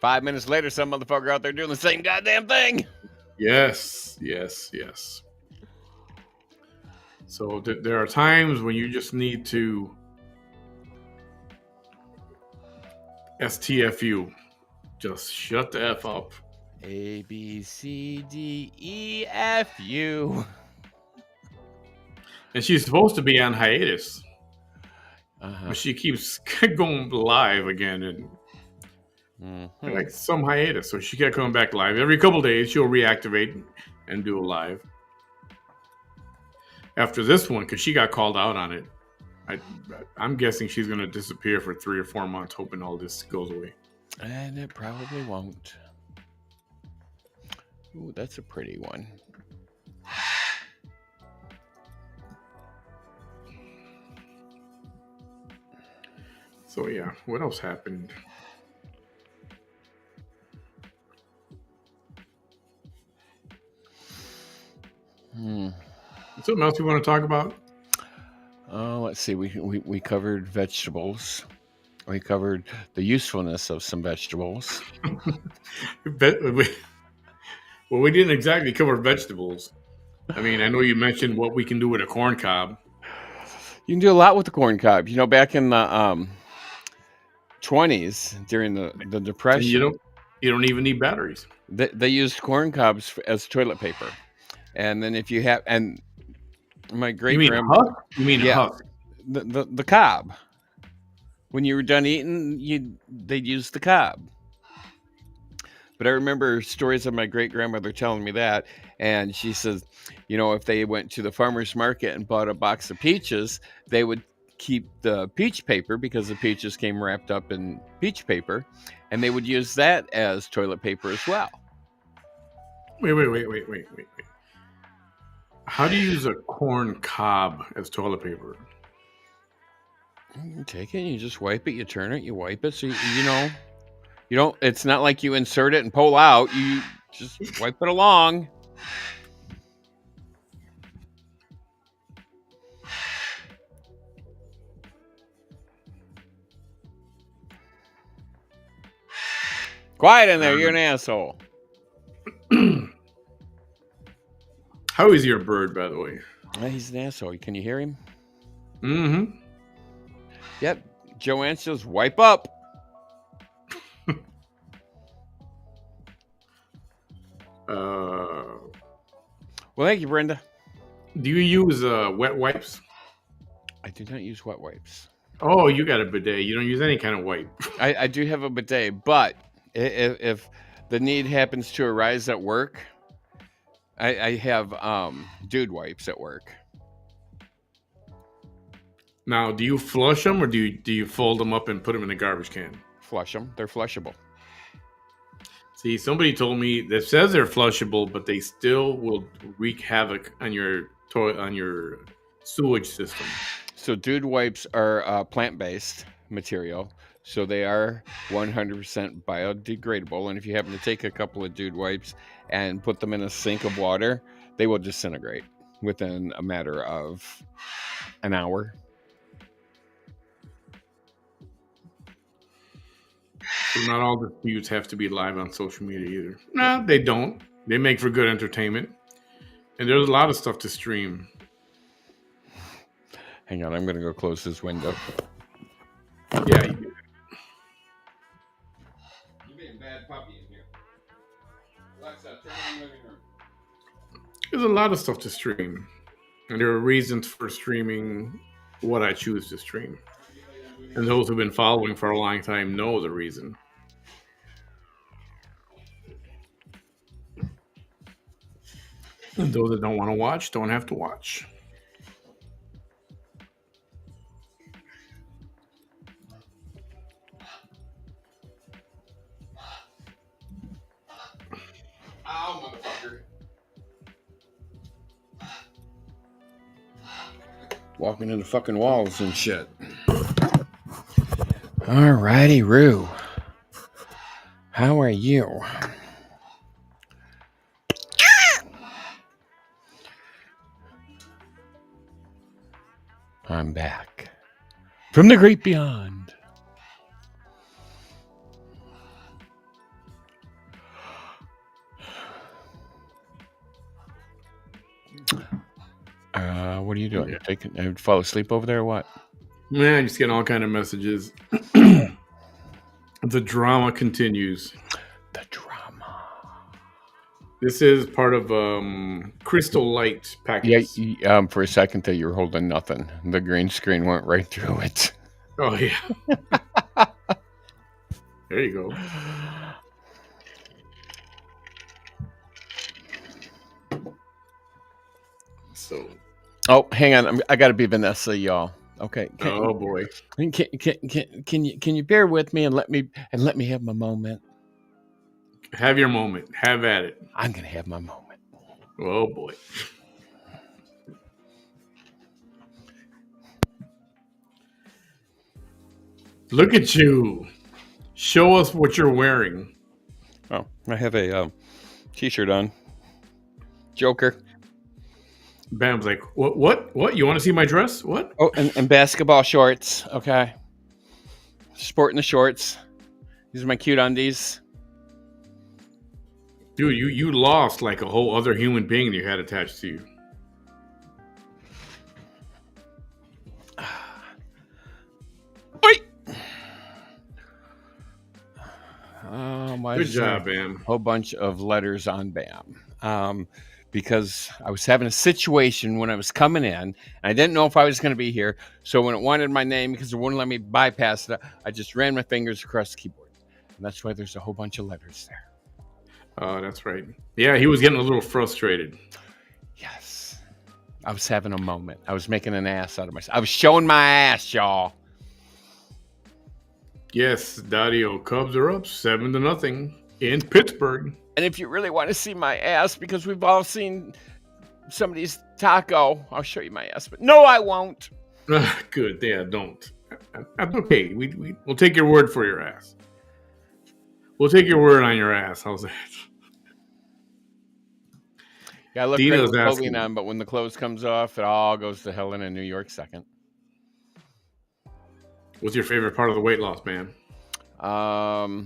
5 minutes later, some motherfucker out there doing the same goddamn thing. Yes. So there are times when you just need to STFU. Just shut the F up. A, B, C, D, E, F, U. And she's supposed to be on hiatus. Uh-huh. But she keeps going live again. And Mm-hmm. like some hiatus. So she kept coming back live. Every couple days, she'll reactivate and do a live. After this one, because she got called out on it, I'm guessing she's going to disappear for 3 or 4 months, hoping all this goes away. And it probably won't. Ooh, that's a pretty one. So yeah, what else happened? Something else you want to talk about? Let's see. We covered vegetables. We covered the usefulness of some vegetables. Well, we didn't exactly cover vegetables. I mean, I know you mentioned what we can do with a corn cob. You can do a lot with the corn cob. You know, back in the 20s during the And Depression, you don't even need batteries. they used corn cobs as toilet paper. And then if you have, and my great You mean grandma, husk? You mean yeah, husk? the cob. When you were done eating, they'd use the cob. But I remember stories of my great grandmother telling me that, and she says, you know, if they went to the farmer's market and bought a box of peaches, they would keep the peach paper because the peaches came wrapped up in peach paper, and they would use that as toilet paper as well. Wait. How do you use a corn cob as toilet paper? You take it, you just wipe it, you turn it, you wipe it, so you know, you don't. It's not like you insert it and pull out. You just wipe it along. Quiet in there. You're an asshole. How is your bird, by the way? He's an asshole. Can you hear him? Mm-hmm. Yep. Joanne says, wipe up. Well, thank you, Brenda. Do you use wet wipes? I do not use wet wipes. Oh, you got a bidet. You don't use any kind of wipe. I do have a bidet, but if the need happens to arise at work, I have dude wipes at work. Now, do you flush them or do you fold them up and put them in a garbage can? Flush them. They're flushable. See, somebody told me that says they're flushable, but they still will wreak havoc on your sewage system. So dude wipes are plant-based material, so they are 100% biodegradable. And if you happen to take a couple of dude wipes and put them in a sink of water, they will disintegrate within a matter of an hour. So not all disputes have to be live on social media either. No, they don't. They make for good entertainment. And there's a lot of stuff to stream. Hang on, I'm going to go close this window. Yeah, you do. You're being a bad puppy in here. Alexa, turn on the living room. There's a lot of stuff to stream. And there are reasons for streaming what I choose to stream. And those who've been following for a long time know the reason. And those that don't want to watch don't have to watch. Ow, motherfucker. Walking into fucking walls and shit. Alrighty, Roo. How are you? I'm back from the great beyond. What are you doing? Yeah. Fall asleep over there or what? Man, I'm just getting all kind of messages. The drama continues. The drama. This is part of Crystal Light package. Yeah, for a second there you were holding nothing. The green screen went right through it. Oh, yeah. There There you go. So. Oh, hang on. I got to be Vanessa, y'all. Okay. Oh boy. Can you bear with me and let me have my moment? Have your moment. Have at it. I'm gonna have my moment. Oh boy. Look at you. Show us what you're wearing. Oh, I have a t-shirt on. Joker. Bam's like, what? You want to see my dress? What? Oh, and basketball shorts. Okay. Sporting the shorts. These are my cute undies. Dude, you lost like a whole other human being that you had attached to you. Good job, Bam. A whole bunch of letters on Bam. Because I was having a situation when I was coming in, and I didn't know if I was going to be here. So when it wanted my name, because it wouldn't let me bypass it, I just ran my fingers across the keyboard. And that's why there's a whole bunch of letters there. Oh, that's right. Yeah, he was getting a little frustrated. Yes. I was having a moment. I was making an ass out of myself. I was showing my ass, y'all. Yes, Daddy-O Cubs are up 7-0 in Pittsburgh. And if you really want to see my ass, because we've all seen somebody's taco, I'll show you my ass. But no, I won't. Good. Yeah, don't. That's okay. We'll take your word for your ass. We'll take your word on your ass. How's that? Yeah, I look great with clothing on, but when the clothes comes off, it all goes to hell in a New York second. What's your favorite part of the weight loss, man? I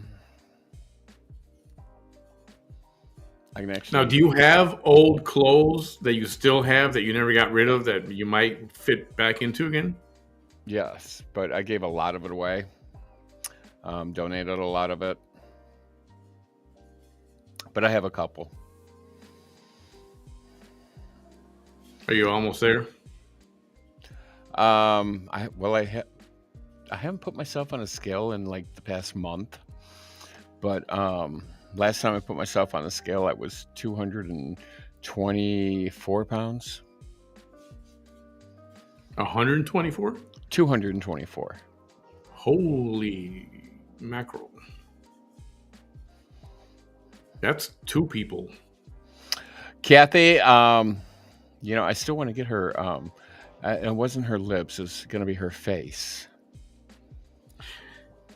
can actually. Now, do you have old clothes that you still have that you never got rid of that you might fit back into again? Yes, but I gave a lot of it away. Donated a lot of it. But I have a couple. Are you almost there? I haven't put myself on a scale in like the past month, but last time I put myself on the scale, I was 224 pounds. 124? 224. Holy mackerel. That's two people. Kathy, I still want to get her, it wasn't her lips, it's going to be her face.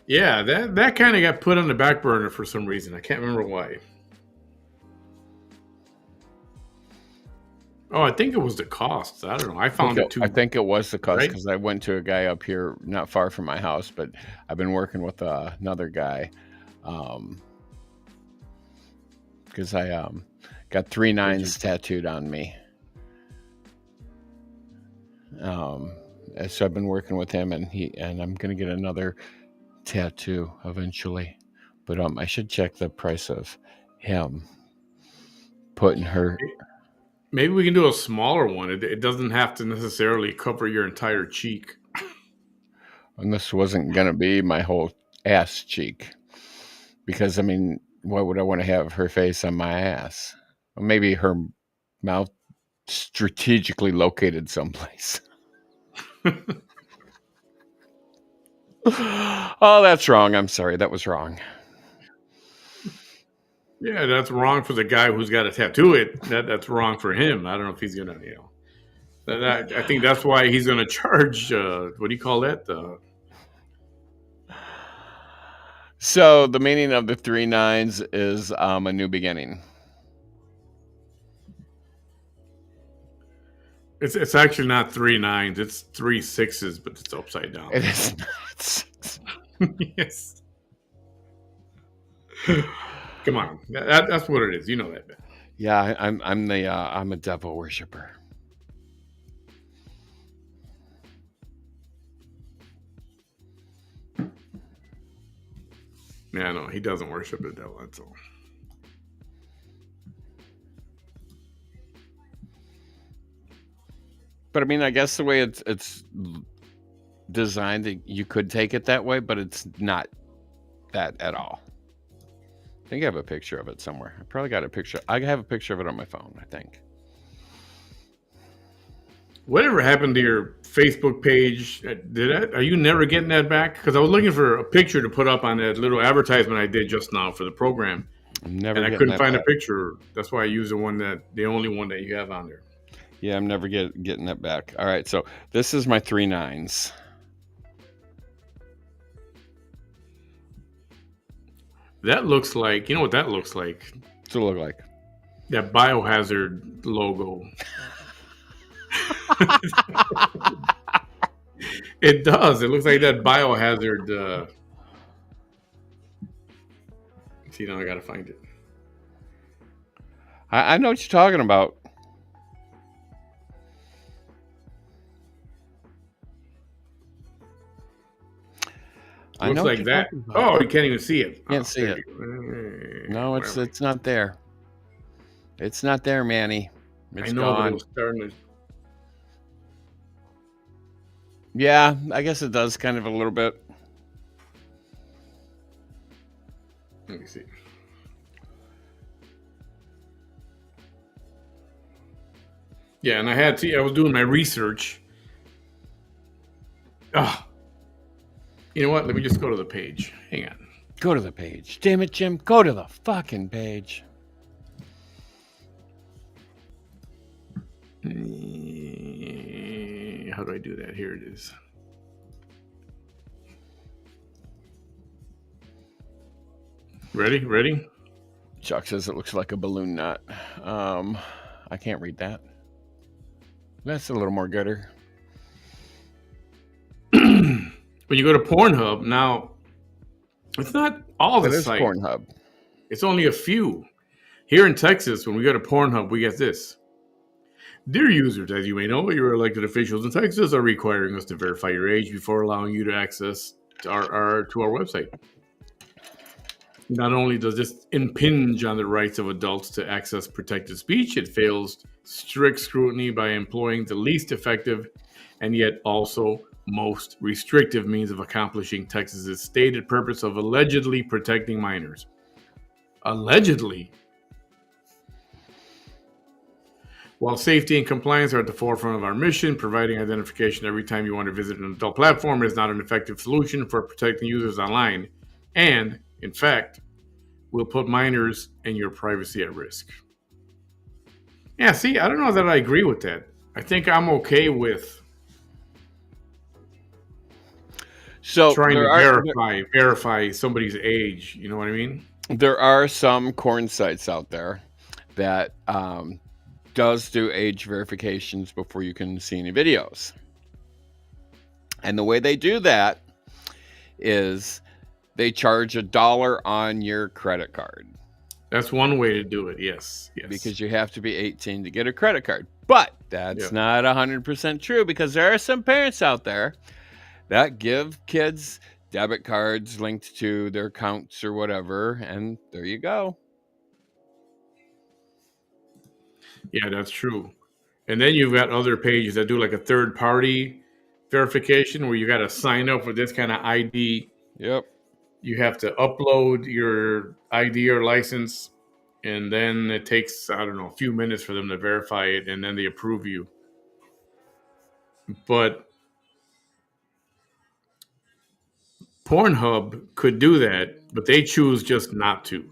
Yeah, that kind of got put on the back burner for some reason. I can't remember why. Oh, I think it was the cost. I don't know. I found it too. I think it was the cost because I went to a guy up here not far from my house, but I've been working with another guy because I got 3 9s tattooed on me. So I've been working with him, and I'm gonna get another tattoo eventually, but I should check the price of him putting her. Maybe we can do a smaller one. It doesn't have to necessarily cover your entire cheek. And this wasn't gonna be my whole ass cheek, because I mean, why would I want to have her face on my ass? Well, maybe her mouth strategically located someplace. Oh, that's wrong. I'm sorry. That was wrong. Yeah, that's wrong for the guy who's got to tattoo it. That's wrong for him. I don't know if he's gonna, I think that's why he's gonna charge. What do you call that? So the meaning of the 3 9s is a new beginning. It's actually not 3 9s. It's 3 6s, but it's upside down. It is not. Yes. Come on, that's what it is. You know that. Yeah, I'm a devil worshiper. Yeah, no, he doesn't worship the devil. That's all. But I mean, I guess the way it's designed, you could take it that way, but it's not that at all. I think I have a picture of it somewhere. I probably got a picture. I have a picture of it on my phone, I think. Whatever happened to your Facebook page? Are you never getting that back? Because I was looking for a picture to put up on that little advertisement I did just now for the program, I'm never and I getting couldn't that find back. a picture. That's why I used the only one that you have on there. Yeah, I'm never getting that back. All right, so this is my 3 9s. That looks like, you know what that looks like? What's it look like? That Biohazard logo. It does. It looks like that Biohazard. See, now I gotta find it. I know what you're talking about. Looks like that. Oh, you can't even see it. Can't see it. No, it's not there. It's not there, Manny. It's I know, gone. but it was starting to. Yeah, I guess it does kind of a little bit. Let me see. Yeah, and I was doing my research. Ah, you know what? Let me just go to the page. Hang on. Go to the page. Damn it, Jim. Go to the fucking page. How do I do that? Here it is. Ready? Chuck says it looks like a balloon knot. I can't read that. That's a little more gooder. When you go to Pornhub, now it's not all the sites. Pornhub. It's only a few. Here in Texas, when we go to Pornhub, we get this. Dear users, as you may know, your elected officials in Texas are requiring us to verify your age before allowing you to access to our website. Not only does this impinge on the rights of adults to access protected speech, it fails strict scrutiny by employing the least effective and yet also most restrictive means of accomplishing Texas's stated purpose of allegedly protecting minors. Allegedly. While safety and compliance are at the forefront of our mission, providing identification every time you want to visit an adult platform is not an effective solution for protecting users online, and, in fact, will put minors and your privacy at risk. Yeah, see, I don't know that I agree with that. I think I'm okay with trying to verify somebody's age. You know what I mean? There are some corn sites out there that does do age verifications before you can see any videos. And the way they do that is they charge $1 on your credit card. That's one way to do it, yes. Because you have to be 18 to get a credit card. But that's not 100% true, because there are some parents out there that give kids debit cards linked to their accounts or whatever, and there you go. Yeah, that's true. And then you've got other pages that do like a third-party verification where you got to sign up with this kind of ID. Yep. You have to upload your ID or license, and then it takes, I don't know, a few minutes for them to verify it, and then they approve you. But Pornhub could do that, but they choose just not to.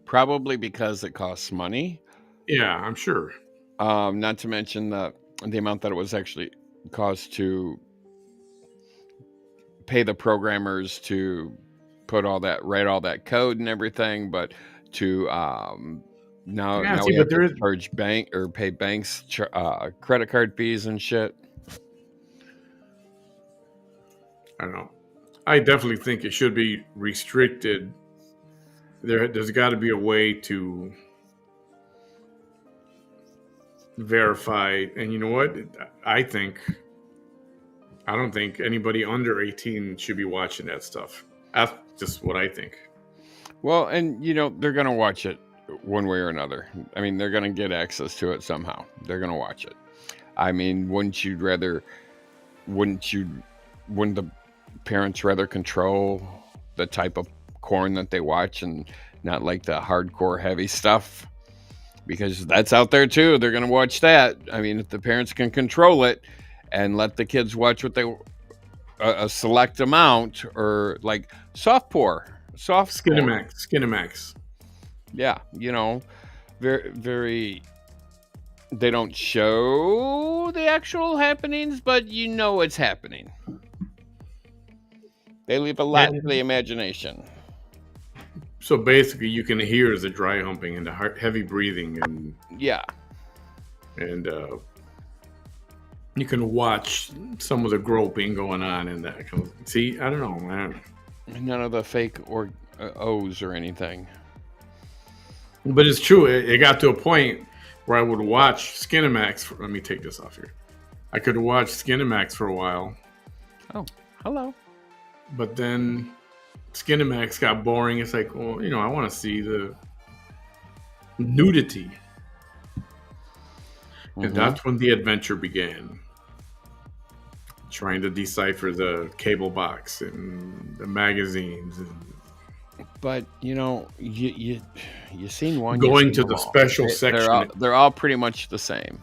Probably because it costs money. Yeah, I'm sure. Not to mention the amount that it was actually cost to pay the programmers to write all that code and everything, but to now we have to charge pay banks credit card fees and shit. I don't know. I definitely think it should be restricted. There's got to be a way to verify, and you know what? I don't think anybody under 18 should be watching that stuff. That's just what I think. Well, and they're going to watch it one way or another. I mean, they're going to get access to it somehow. They're going to watch it. I mean, wouldn't the parents rather control the type of corn that they watch, and not like the hardcore heavy stuff, because that's out there too. They're going to watch that. I mean, if the parents can control it and let the kids watch what they a select amount, or like soft porn. Skinemax. Yeah, very very. They don't show the actual happenings, but it's happening. They leave a lot to the imagination. So basically, you can hear the dry humping and the heavy breathing, Yeah. and you can watch some of the groping going on in that. See, I don't know, man. None of the fake or O's or anything. But it's true. It got to a point where I would watch Skinemax. Let me take this off here. I could watch Skinemax for a while. Oh, hello. But then Skinemax got boring. It's like, well, I want to see the nudity. Mm-hmm. And that's when the adventure began. Trying to decipher the cable box and the magazines. But you seen one. Going to the special section. They're all pretty much the same.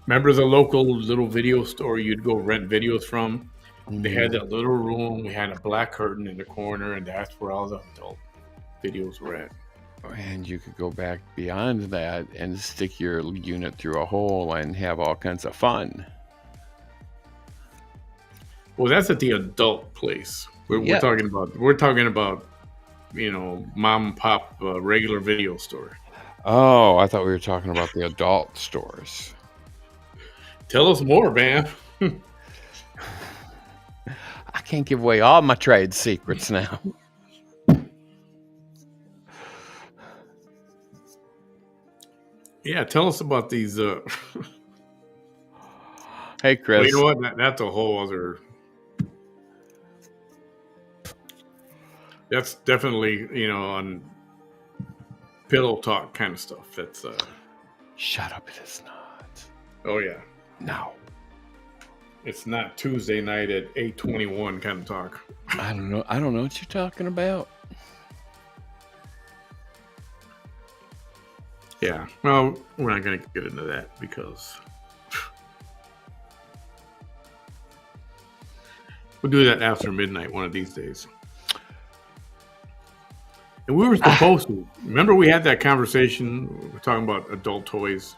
Remember the local little video store you'd go rent videos from? They had that little room. We had a black curtain in the corner, and that's where all the adult videos were at. And you could go back beyond that and stick your unit through a hole and have all kinds of fun. Well, that's at the adult place. We're talking about, mom and pop regular video store. Oh, I thought we were talking about the adult stores. Tell us more, Bam. I can't give away all my trade secrets now. Yeah, tell us about these. Hey, Chris. Well, you know what? That's a whole other. That's definitely, on pillow talk kind of stuff. That's. Shut up! It is not. Oh yeah. No. It's not Tuesday night at 8:21 kind of talk. I don't know. I don't know what you're talking about. Yeah. Well, we're not going to get into that because we'll do that after midnight one of these days. And we were supposed to. Remember we had that conversation? We're talking about adult toys.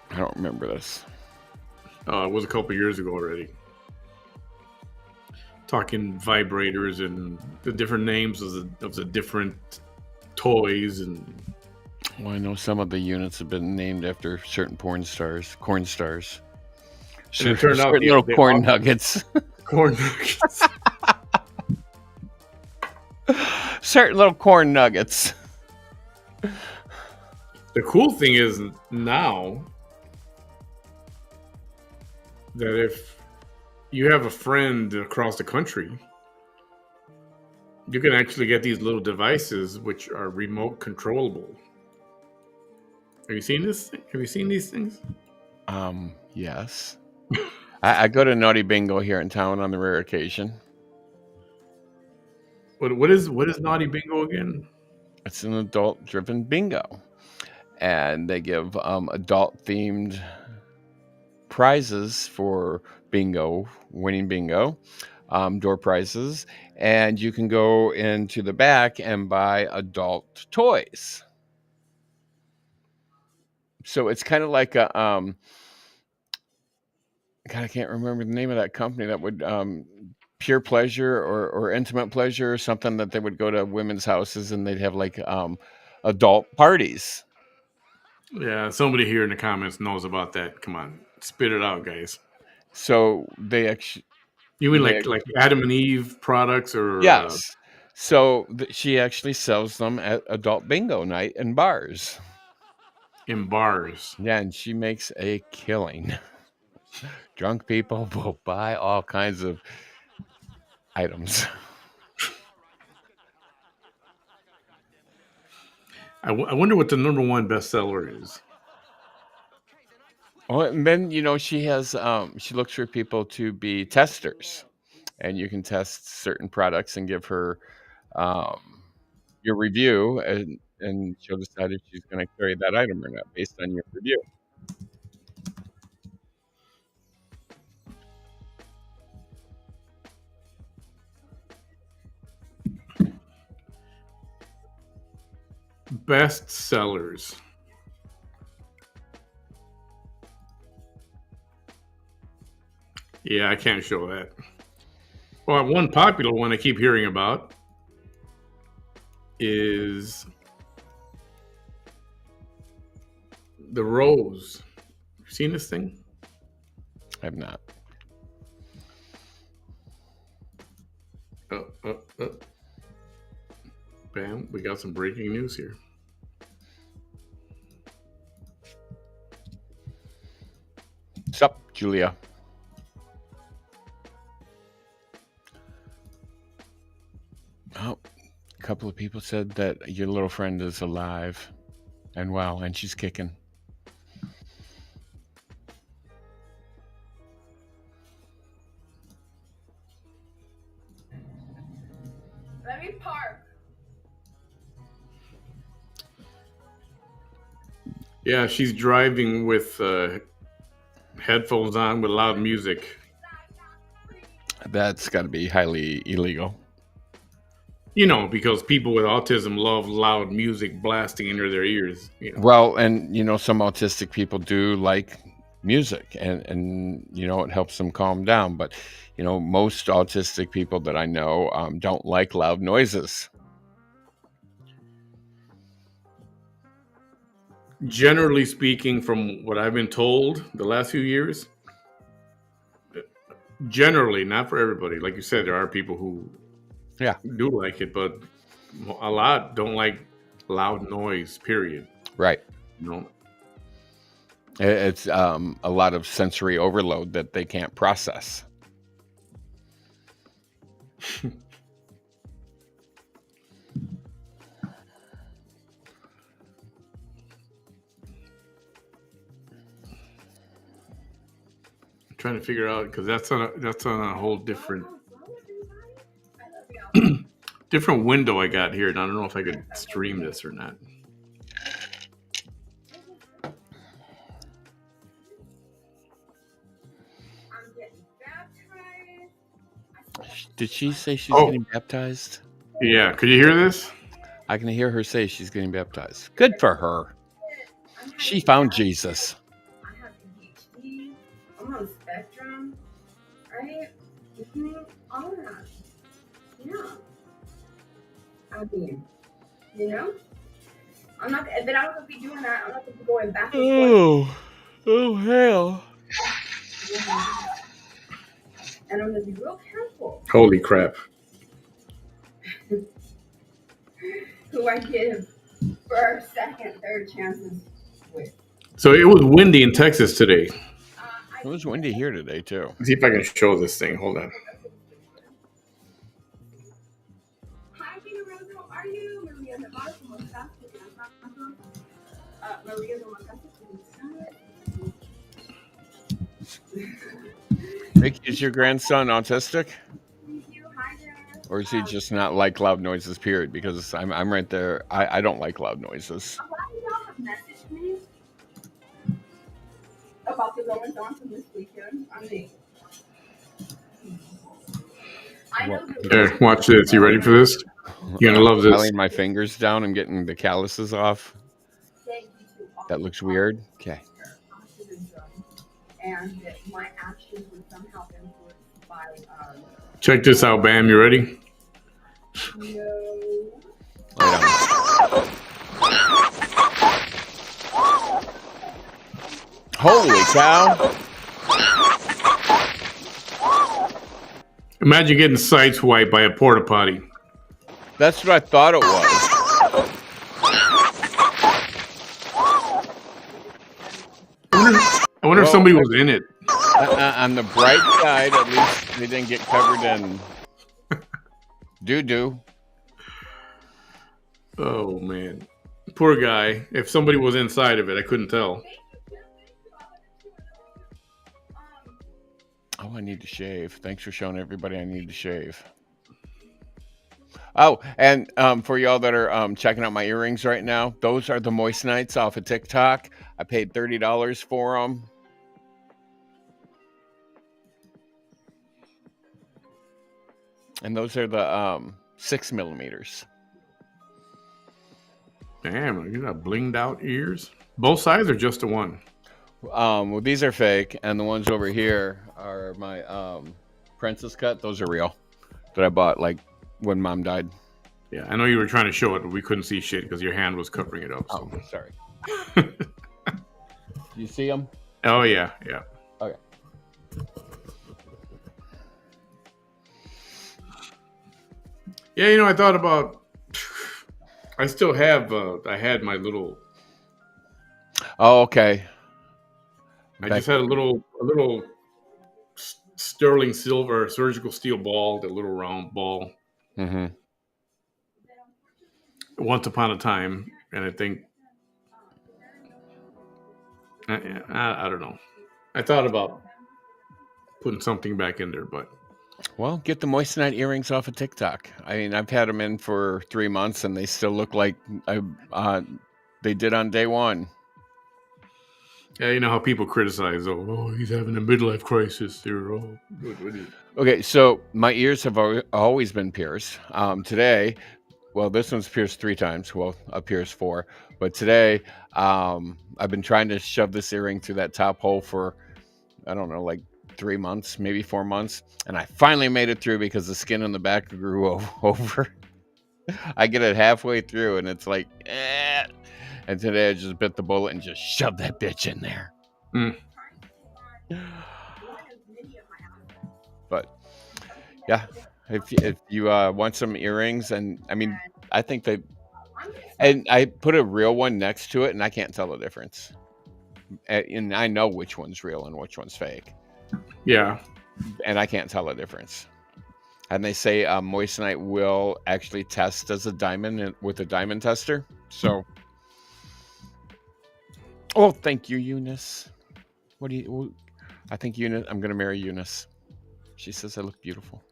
I don't remember this. It was a couple years ago already. Talking vibrators and the different names of the different toys. And well, I know some of the units have been named after certain corn stars. And it turned out little corn nuggets. Corn nuggets. Certain little corn nuggets. The cool thing is now that if you have a friend across the country, you can actually get these little devices which are remote controllable. Have you seen this? Have you seen these things? Yes. I go to Naughty Bingo here in town on the rare occasion. What is Naughty Bingo again? It's an adult-driven bingo, and they give adult-themed prizes for winning bingo, door prizes, and you can go into the back and buy adult toys. So it's kind of like a God, I can't remember the name of that company that would Pure Pleasure or Intimate Pleasure or something, that they would go to women's houses and they'd have like adult parties. Yeah, somebody here in the comments knows about that. Come on, spit it out, guys. So they actually. You mean like Adam and Eve products, or yes? So she actually sells them at adult bingo night in bars. In bars, yeah, and she makes a killing. Drunk people will buy all kinds of items. I wonder what the number one bestseller is. Well, and then she has she looks for people to be testers, and you can test certain products and give her your review, and she'll decide if she's going to carry that item or not based on your review. Best sellers. Yeah, I can't show that. Well, one popular one I keep hearing about is the Rose. You seen this thing? I have not. Uh. Bam, we got some breaking news here. Sup, Julia? Oh, a couple of people said that your little friend is alive and well, and she's kicking. Let me park. Yeah, she's driving with headphones on with loud music. That's got to be highly illegal. You know, because people with autism love loud music blasting into their ears. You know. Well, and some autistic people do like music, and it helps them calm down. But most autistic people that I know don't like loud noises. Generally speaking, from what I've been told the last few years, generally, not for everybody. Like you said, there are people who do like it, but a lot don't like loud noise, period. Right. No. It's a lot of sensory overload that they can't process. I'm trying to figure out, because that's on a whole different different window I got here, and I don't know if I could stream this or not. Did she say she's getting baptized? Yeah, could you hear this? I can hear her say she's getting baptized. Good for her. She found Jesus. I have ADHD. I'm on the spectrum, right? All of that. Yeah. I mean, I'm not. But I don't gonna be doing that. I'm not gonna be going back and forth. Oh hell. And I'm gonna be real careful. Holy crap. Who I give first, second, third chances with. So it was windy in Texas today. It was windy here today too. Let's see if I can show this thing. Hold on. Hi, Peter Rose. How are you? Maria Navarro from Wisconsin. Maria from Rick, is your grandson autistic? Or is he just not like loud noises, period? Because I'm right there. I don't like loud noises. A lot of y'all have messaged me about the goings on from this weekend. I know Here, watch this. You ready for this? You're going to love this. I'm laying my fingers down. I'm getting the calluses off. That looks weird. Okay. And that my actions were somehow influenced by Check this out, Bam. You ready? no. Holy cow. Imagine getting sideswiped by a porta potty. That's what I thought it was. I wonder if somebody was in it. On the bright side, at least they didn't get covered in doo-doo. Oh, man. Poor guy. If somebody was inside of it, I couldn't tell. Oh, I need to shave. Thanks for showing everybody I need to shave. Oh, and for y'all that are checking out my earrings right now, those are the Moistenites off of TikTok. I paid $30 for them. And those are the 6 millimeters. Damn, you got blinged out ears. Both sides or just the one? Well, these are fake, and the ones over here are my princess cut. Those are real that I bought like when Mom died. Yeah, I know you were trying to show it, but we couldn't see shit because your hand was covering it up. So. Oh, sorry. You see them? Oh yeah, yeah. Okay. Yeah, you know, I thought about. I still have. I had my little. Oh, okay. I just had a little sterling silver surgical steel ball, the little round ball. Mm-hmm. Once upon a time, and I think I don't know. I thought about putting something back in there, but Well, get the Moissanite earrings off of TikTok. I mean, I've had them in for 3 months, and they still look like they did on day one. yeah, you know how people criticize, oh, he's having a midlife crisis. They're Okay, so my ears have always been pierced. Today, well, this one's pierced 3 times. Well, a pierced 4, but today, I've been trying to shove this earring through that top hole for, I don't know, like 3 months, maybe 4 months, and I finally made it through because the skin on the back grew over. I get it halfway through, and it's like, eh. And today I just bit the bullet and just shoved that bitch in there. Mm. But yeah, if you want some earrings, and I mean, I think they, and I put a real one next to it, and I can't tell the difference. And I know which one's real and which one's fake. Yeah, and I can't tell the difference. And they say Moissanite will actually test as a diamond with a diamond tester. So, oh, thank you, Eunice. What do you? I think Eunice. I'm gonna marry Eunice. She says I look beautiful.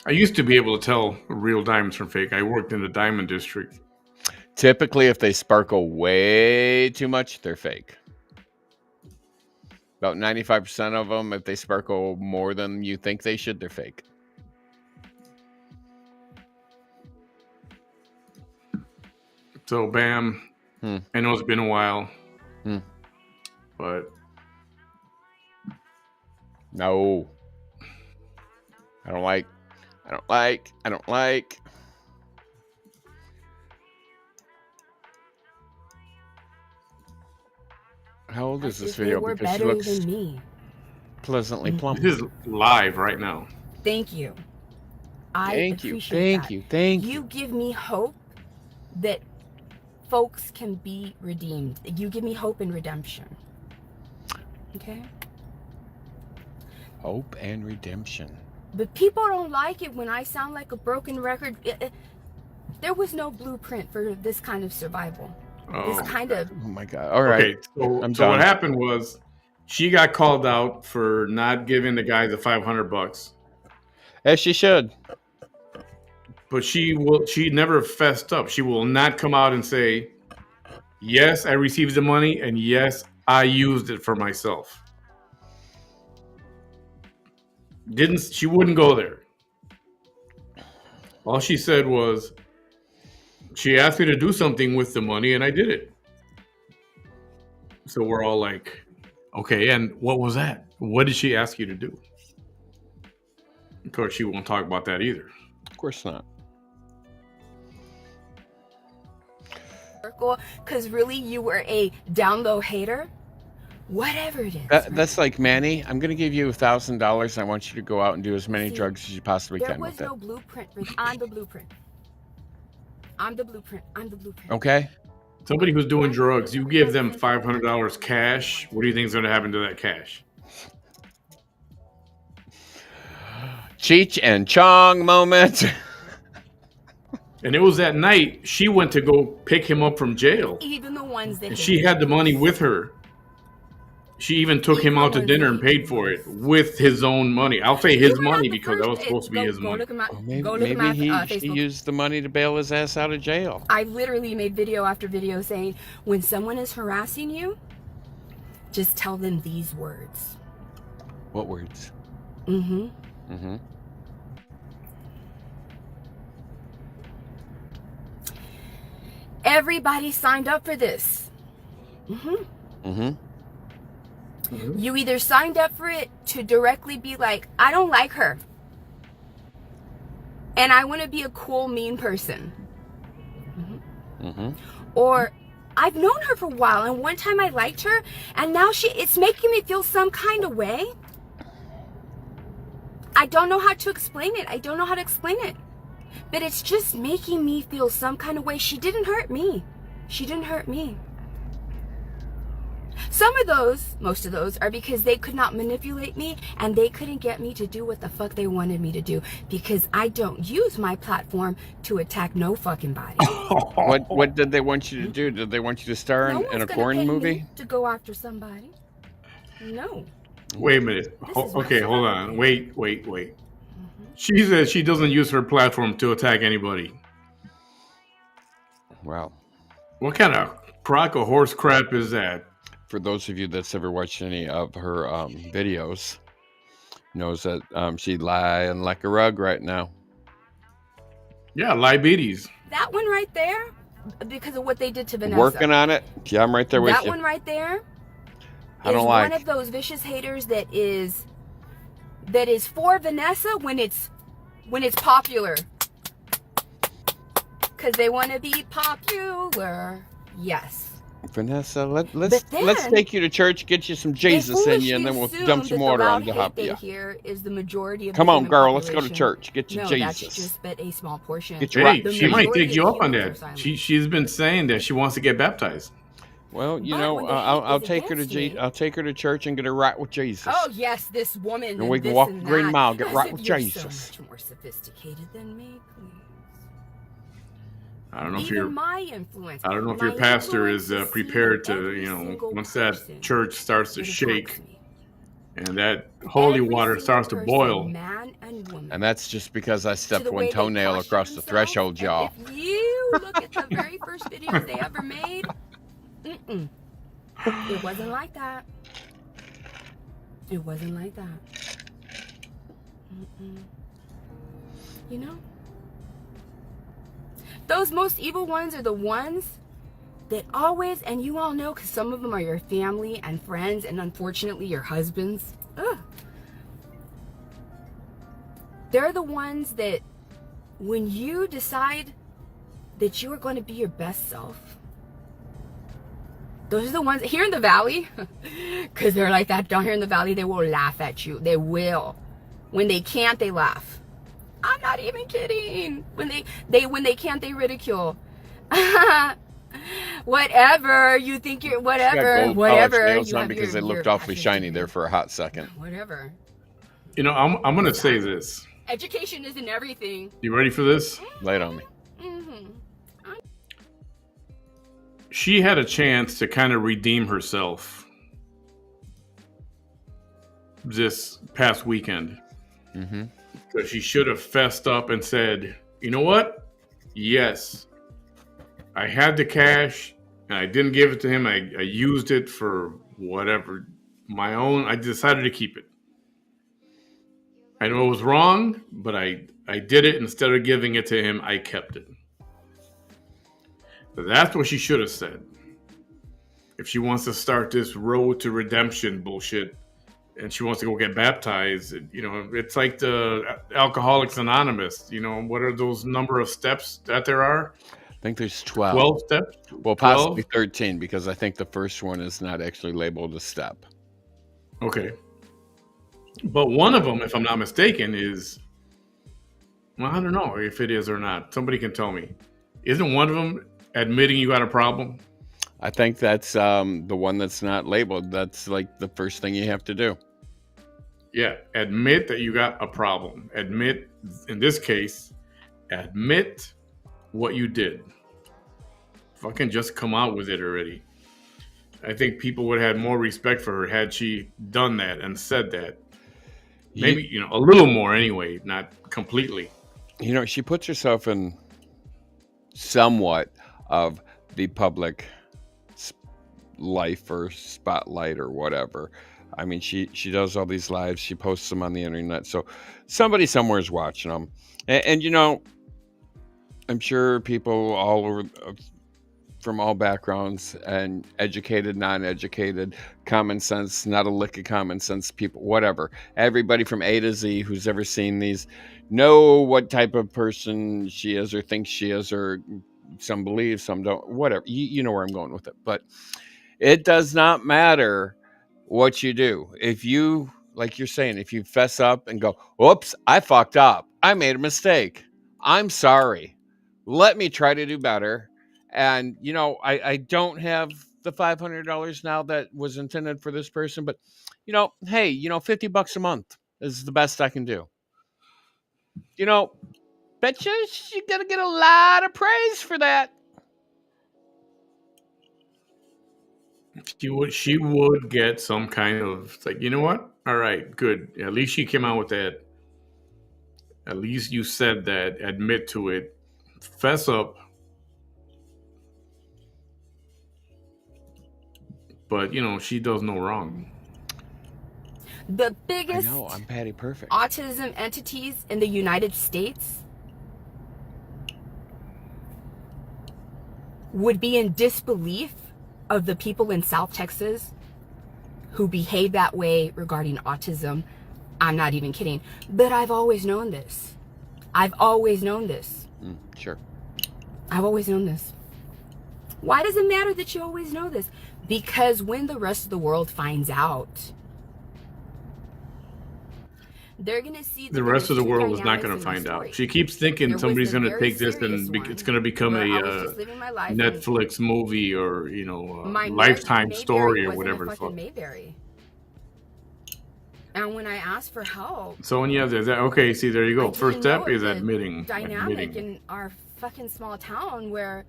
I used to be able to tell real diamonds from fake. I worked in the diamond district. Typically, if they sparkle way too much, they're fake. About 95% of them, if they sparkle more than you think they should, they're fake. So, Bam, I know it's been a while, but no, I don't like. How old is this video? Because she looks than me. pleasantly plump. This is live right now. Thank you. Thank you. You give me hope that folks can be redeemed. You give me hope and redemption. Okay? Hope and redemption. But people don't like it when I sound like a broken record. There was no blueprint for this kind of survival. Oh. This kind of... Oh my God. All right. Okay, so what happened was she got called out for not giving the guy the $500. As she should. But she never fessed up. She will not come out and say, yes, I received the money, and yes, I used it for myself. She wouldn't go there. All she said was, she asked me to do something with the money, and I did it. So we're all like, okay, and what was that? What did she ask you to do? Of course, she won't talk about that either. Of course not. Because really, you were a down low hater. Whatever it is. That's like, Manny, I'm going to give you $1,000, and I want you to go out and do as many drugs as you possibly can with it. There was no blueprint. I'm the blueprint. I'm the blueprint. Okay. Somebody who's doing drugs, you give them $500 cash. What do you think is going to happen to that cash? Cheech and Chong moment. And it was that night she went to go pick him up from jail. Even the ones that and she had the money with her. She even took him out to dinner and paid for it with his own money. I'll say his money because that was supposed to be his money. Maybe she Facebook. used the money to bail his ass out of jail. I literally made video after video saying, when someone is harassing you, just tell them these words. What words? Mm-hmm. Mm-hmm. Everybody signed up for this. Mm-hmm. Mm-hmm. You either signed up for it to directly be like, I don't like her, and I want to be a cool, mean person. Mm-hmm. Mm-hmm. Or I've known her for a while, and one time I liked her, and now it's making me feel some kind of way. I don't know how to explain it. But it's just making me feel some kind of way. She didn't hurt me. Most of those are because they could not manipulate me, and they couldn't get me to do what the fuck they wanted me to do, because I don't use my platform to attack no fucking body. What did they want you to do? Did they want you to star in a porn movie? To go after somebody? No. Wait a minute. Okay, hold on. Wait. She says she doesn't use her platform to attack anybody. Wow. What kind of crock of horse crap is that? For those of you that's ever watched any of her videos, knows that she's lying like a rug right now. Yeah, diabetes. That one right there, because of what they did to Vanessa. Working on it. Yeah, I'm right there with you. That one right there I don't is like one of those vicious haters that is for Vanessa when it's popular, because they want to be popular. Yes. Vanessa, let's take you to church, get you some Jesus in you, and then we'll dump some water on top of you. Here is the majority of Come the on, human girl, let's go to population. church. Get you No, Jesus. that's just but a small portion. Get your Hey, she might take you up on humans are that. silent. She's been saying that she wants to get baptized. Well, you But know, when the hate I'll is take her against to me- I'll take her to church and get her right with Jesus. Oh yes, this woman. And we can this walk and the Green that. Mile, get As right if with you're Jesus. So much more sophisticated than me, please. I don't know if Even you're. my influence. I don't know if My your pastor influence is is prepared seeing to, every single once person that church starts to that shake attacks me. and that holy Every water single starts to person, boil. man and woman. And that's just because I To stepped the one way they toenail posture across the themselves. threshold, And y'all. if you look at the very first videos they ever made, it wasn't like that. It wasn't like that. You know? Those most evil ones are the ones that always, and you all know because some of them are your family and friends and unfortunately your husbands. Ugh. They're the ones that when you decide that you are going to be your best self, those are the ones here in the valley, because they're like that down here in the valley, they will laugh at you. They will. When they can't, they laugh. I'm not even kidding. When they can't, they ridicule. Whatever you think you're, whatever Nails you on have because they your looked awfully bachelor's shiny degree. there for a hot second. Whatever. You know, I'm going to say this. Education isn't everything. You ready for this? Lay it on me. She had a chance to kind of redeem herself this past weekend. Because she should have fessed up and said, you know what? Yes, I had the cash and I didn't give it to him. I used it for whatever, my own. I decided to keep it. I know it was wrong, but I did it. Instead of giving it to him, I kept it. That's what she should have said. If she wants to start this road to redemption bullshit and she wants to go get baptized, it's like the Alcoholics Anonymous. What are those number of steps that there are? I think there's 12. 12 steps? Well, possibly 13, because I think the first one is not actually labeled a step. Okay. But one of them, if I'm not mistaken, is, well, I don't know if it is or not. Somebody can tell me. Isn't one of them admitting you got a problem? I think that's the one that's not labeled. That's like the first thing you have to do. Yeah, admit that you got a problem. Admit, in this case, admit what you did. Fucking just come out with it already. I think people would have had more respect for her had she done that and said that. Maybe, a little more anyway, not completely. She puts herself in somewhat of the public life or spotlight or whatever. I mean, she does all these lives. She posts them on the internet. So somebody somewhere is watching them. And I'm sure people all over from all backgrounds and educated, non-educated, common sense, not a lick of common sense people, whatever. Everybody from A to Z who's ever seen these know what type of person she is or thinks she is, or some believe, some don't, whatever. You know where I'm going with it. But it does not matter what you do. If you, like you're saying, if you fess up and go, whoops, I fucked up. I made a mistake. I'm sorry. Let me try to do better. And, I don't have the $500 now that was intended for this person, but, hey, $50 a month is the best I can do. Bet you're going to get a lot of praise for that. She would get some kind of, like, you know what? All right, good. At least she came out with that. At least you said that. Admit to it. Fess up. But, she does no wrong. The biggest I'm Patty Perfect. autism entities in the United States would be in disbelief of the people in South Texas who behave that way regarding autism. I'm not even kidding. But I've always known this. Sure. I've always known this. Why does it matter that you always know this? Because when the rest of the world finds out, they're going to see the rest of the world is not going to find out. She keeps thinking somebody's going to take this and it's going to become a Netflix movie or, a Lifetime story or whatever the fuck. Mayberry. And when I asked for help, so when you have that, okay, see, there you go. First step is admitting. Dynamic in our fucking small town where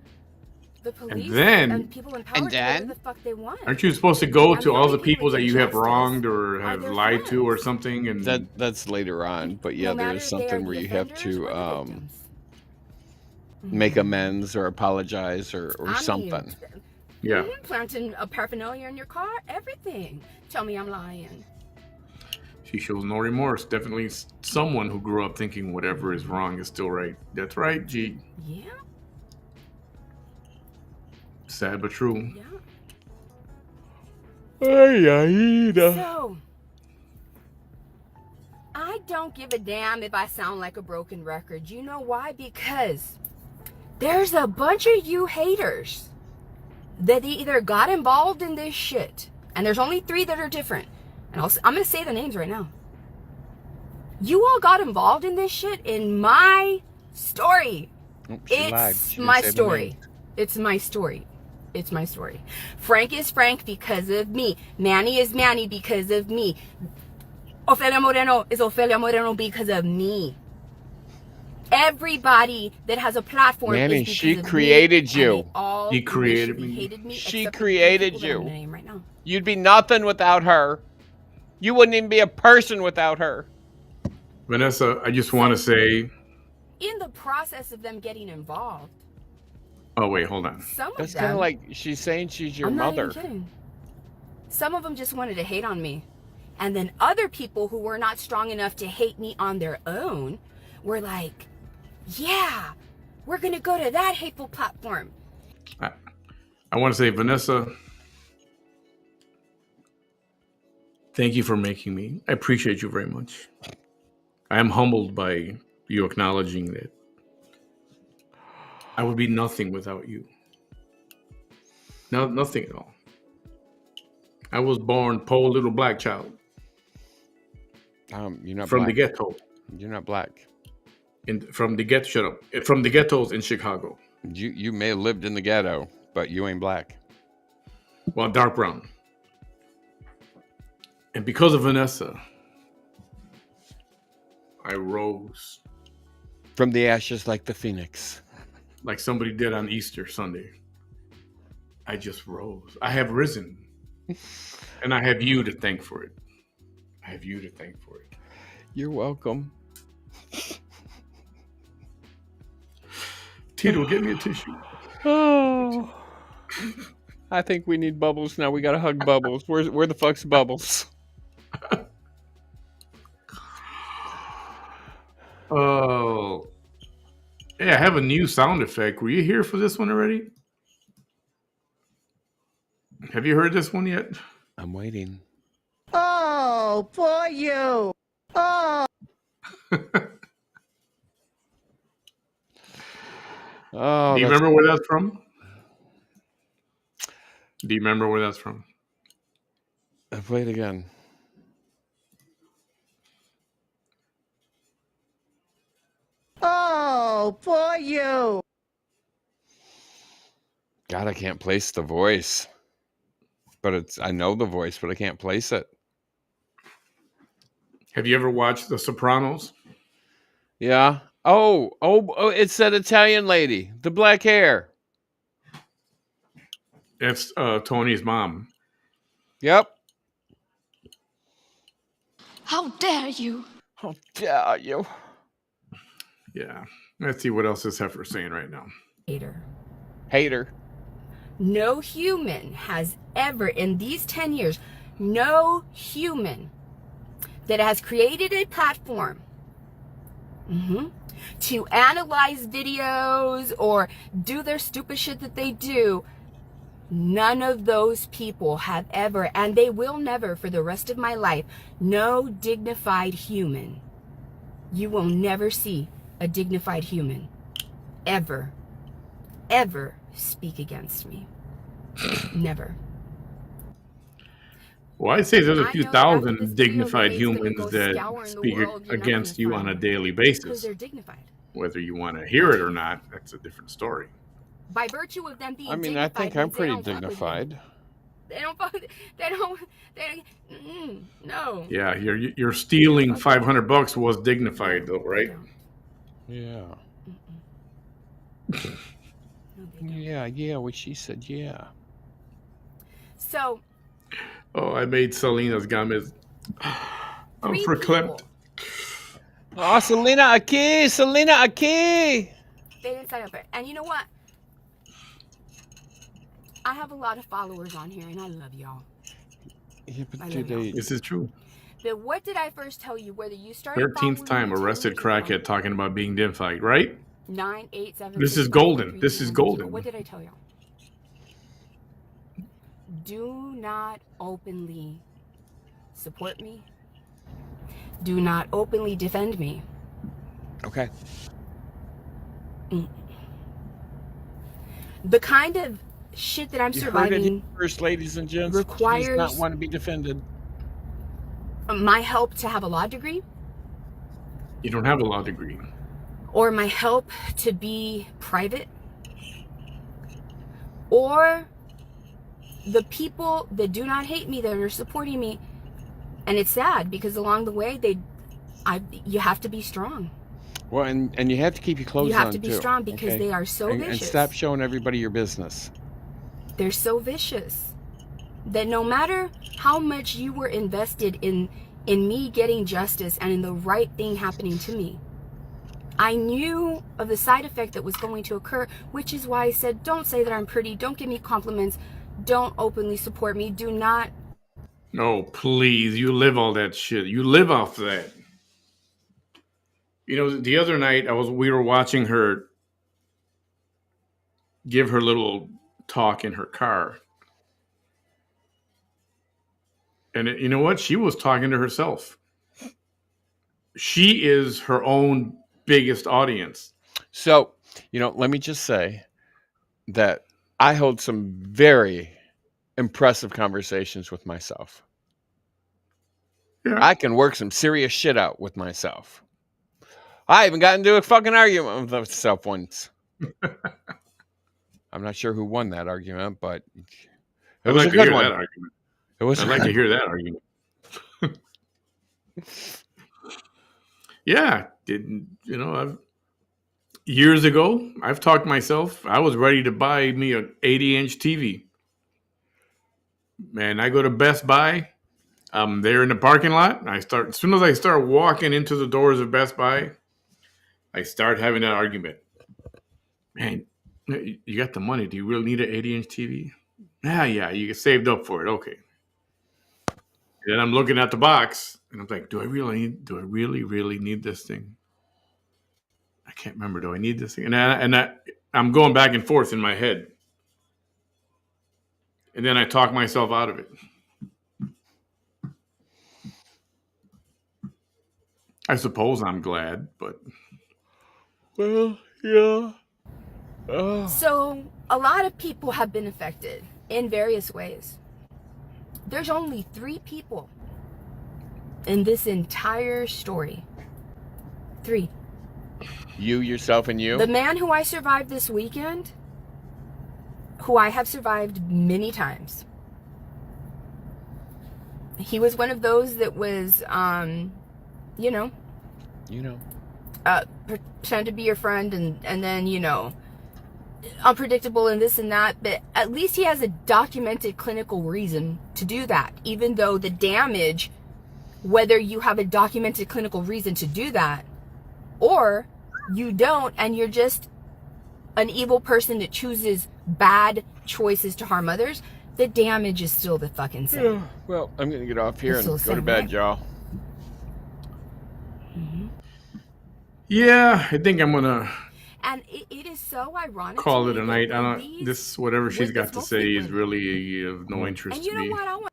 the police and then, and people in power do whatever the fuck they want. Aren't you supposed to go to all the people that you have wronged or have lied to or something? And that's later on, but yeah, there's something where you have to make amends or apologize or something. Yeah. Planting a paraphernalia in your car, everything. Tell me I'm lying. She shows no remorse. Definitely someone who grew up thinking whatever is wrong is still right. That's right, G. Yeah. Sad but true. Yeah. So, I don't give a damn if I sound like a broken record. You know why? Because there's a bunch of you haters that either got involved in this shit, and there's only 3 that are different. And I'm going to say the names right now. You all got involved in this shit in my story. It's my story. It's my story. It's my story. Frank is Frank because of me. Manny is Manny because of me. Ofelia Moreno is Ofelia Moreno because of me. Everybody that has a platform Manny, is because she of created me. you. He created me. Hated me. She created you. Right now. You'd be nothing without her. You wouldn't even be a person without her. Vanessa, I just want to say, in the process of them getting involved. Oh, wait, hold on. That's kind of like she's saying she's your mother. I'm not even kidding. Some of them just wanted to hate on me. And then other people who were not strong enough to hate me on their own were like, yeah, we're going to go to that hateful platform. I want to say, Vanessa, thank you for making me. I appreciate you very much. I am humbled by you acknowledging that I would be nothing without you. No, nothing at all. I was born poor little black child. You're not from black. the ghetto. You're not black. From the ghetto. Shut up. From the ghettos in Chicago. You may have lived in the ghetto, but you ain't black. Well, dark brown. And because of Vanessa, I rose from the ashes like the phoenix. Like somebody did on Easter Sunday. I just rose. I have risen. And I have you to thank for it. I have you to thank for it. You're welcome. Tito, get me a tissue. Oh. I think we need Bubbles now. We gotta hug Bubbles. Where the fuck's Bubbles? Oh. Yeah, I have a new sound effect. Were you here for this one already? Have you heard this one yet? I'm waiting. Oh, poor you. Oh. Oh, Do you remember where that's from? Do you remember where that's from? Play it again. Oh, poor you. God, I can't place the voice. But I know the voice, but I can't place it. Have you ever watched The Sopranos? Yeah. Oh, it's that Italian lady, the black hair. That's Tony's mom. Yep. How dare you? How dare you? Yeah. Let's see what else this heifer's saying right now. Hater. No human has ever, in these 10 years, no human that has created a platform to analyze videos or do their stupid shit that they do, none of those people have ever, and they will never for the rest of my life, no dignified human. You will never see a dignified human ever speak against me. Never. Well, I'd say there's a I few know that after this thousand video, dignified Renee's gonna humans go that scouring the speak world. You're not against gonna you find on a them. daily Because basis. they're dignified. Whether you want to hear it or not, that's a different story. By virtue of them being I mean, dignified, I think I'm means they pretty don't fuck with you. dignified. No. Yeah, you're stealing $500 was dignified though, right? Yeah. No, they don't. Yeah, what she said, yeah. So, Oh, I made Selena's gummies. I'm three verklempt. people, Oh, Selena Aki! they didn't sign up for it. And you know what? I have a lot of followers on here, and I love y'all. Yeah, I but love y'all. This is true. But what did I first tell you? Whether you started 13th time arrested crackhead talking about being dignified, right? 9, 8, 7. This 6, is 5, golden. 3, This 2, is 1, 2. golden. What did I tell y'all? Do not openly support me. Do not openly defend me. Okay. The kind of shit that I'm You heard it here surviving first, ladies and gents. She requires does not want to be defended. my help to have a law degree, You don't have a law degree. or my help to be private, or the people that do not hate me, that are supporting me. And it's sad because along the way you have to be strong. Well, and you have to keep your clothes on, You have to be too, strong because okay? they are so And vicious. stop showing everybody your business. They're so vicious that no matter how much you were invested in me getting justice and in the right thing happening to me, I knew of the side effect that was going to occur, which is why I said, don't say that I'm pretty, don't give me compliments, don't openly support me, do not. No, please. You live all that shit. You live off that. You know, the other night we were watching her give her little talk in her car. And you know what? She was talking to herself. She is her own biggest audience. So, let me just say that I hold some very impressive conversations with myself. Yeah. I can work some serious shit out with myself. I even got into a fucking argument with myself once. I'm not sure who won that argument, but it was a good one. That argument. It was. I'd like to hear that argument. Yeah, years ago, I've talked myself. I was ready to buy me an 80-inch TV. Man, I go to Best Buy. I'm there in the parking lot. As soon as I start walking into the doors of Best Buy, I start having that argument. Man, you got the money. Do you really need an 80-inch TV? Yeah, you get saved up for it. Okay. And then I'm looking at the box, and I'm like, do I really need this thing? I can't remember. Do I need this thing? I'm going back and forth in my head, and then I talk myself out of it. I suppose I'm glad, but Well, yeah. Oh. So, a lot of people have been affected in various ways. There's only 3 people in this entire story. 3. You, yourself, and you? The man who I survived this weekend, who I have survived many times. He was one of those that was, pretend to be your friend and then, unpredictable and this and that, but at least he has a documented clinical reason to do that, even though the damage, whether you have a documented clinical reason to do that or you don't and you're just an evil person that chooses bad choices to harm others, the damage is still the fucking same. Yeah. Well, I'm going to get off here and go to bed, y'all. yeah, I think I'm gonna And it is so ironic. call it a night. I don't. This whatever she's got to say is really of no interest and you to know me. what? I want.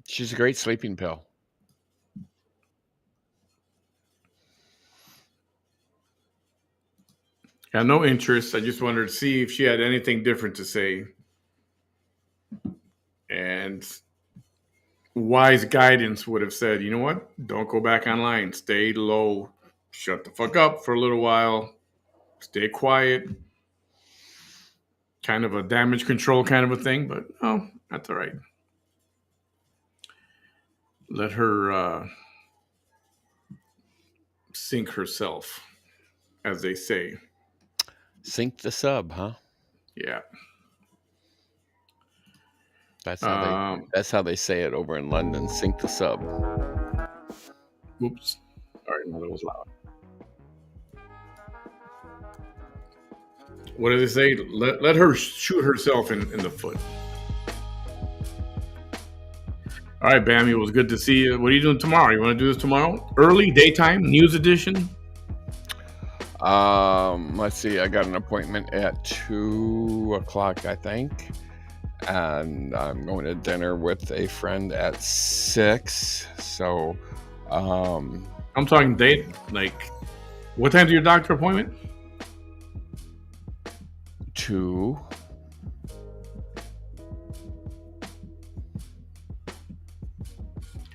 She's a great sleeping pill. Got no interest. I just wanted to see if she had anything different to say. And wise guidance would have said, you know what? Don't go back online. Stay low. Shut the fuck up for a little while. Stay quiet. Kind of a damage control kind of a thing, but oh, that's all right. Let her sink herself, as they say. Sink the sub, huh? Yeah. That's how they say it over in London. Sink the sub. Oops. All right, no, that was loud. What did they say? Let her shoot herself in the foot. All right, Bam, it was good to see you. What are you doing tomorrow? You want to do this tomorrow? Early, daytime, news edition? Let's see. I got an appointment at 2:00, I think. And I'm going to dinner with a friend at 6. So, I'm talking date. Like, what time's your doctor appointment? 2.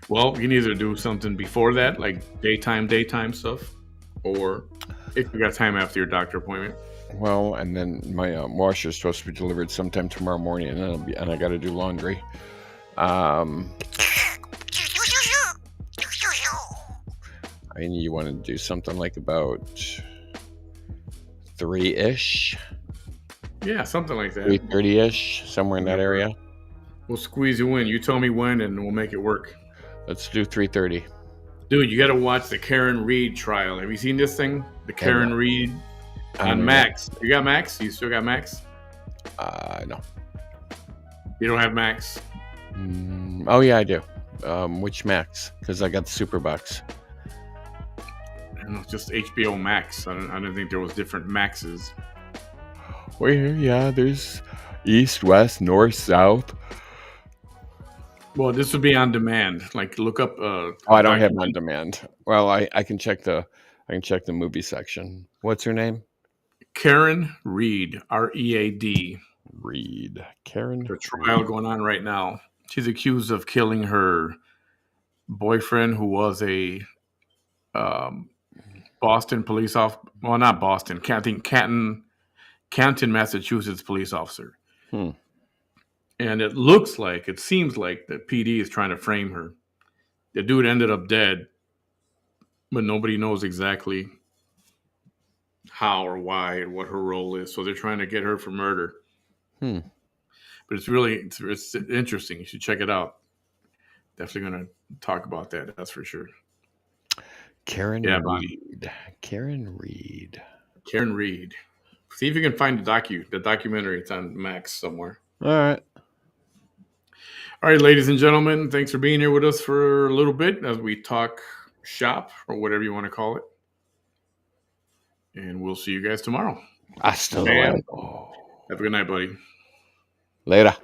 Well, you can either do something before that, like daytime stuff, or if you got time after your doctor appointment. Well, and then my washer is supposed to be delivered sometime tomorrow morning, and I got to do laundry. You want to do something like about 3-ish? Yeah, something like that. 3:30-ish, somewhere in that area. We'll squeeze you in. You tell me when, and we'll make it work. Let's do 3:30. Dude, you got to watch the Karen Reed trial. Have you seen this thing? The Karen Reed on Max. You got Max? You still got Max? No. You don't have Max? Oh, yeah, I do. Which Max? Because I got the Super Box. I don't know, just HBO Max. I don't think there was different Maxes. Well, yeah, there's East, West, North, South. Well, this would be on demand. Like, look up. I don't have on demand. Well, I can check the movie section. What's her name? Karen Reed, Read. Reed. Karen. There's a trial going on right now. She's accused of killing her boyfriend, who was a Boston police officer. Well, not Boston. I think Canton, Massachusetts police officer. And it seems like the PD is trying to frame her. The dude ended up dead, but nobody knows exactly how or why and what her role is. So they're trying to get her for murder. But it's interesting. You should check it out. Definitely going to talk about that. That's for sure. Karen Yeah, Reed. Karen Reed. Karen Reed. See if you can find the documentary. It's on Max somewhere. All right. All right, ladies and gentlemen, thanks for being here with us for a little bit as we talk shop or whatever you want to call it. And we'll see you guys tomorrow. Hasta Man. luego. Have a good night, buddy. Later.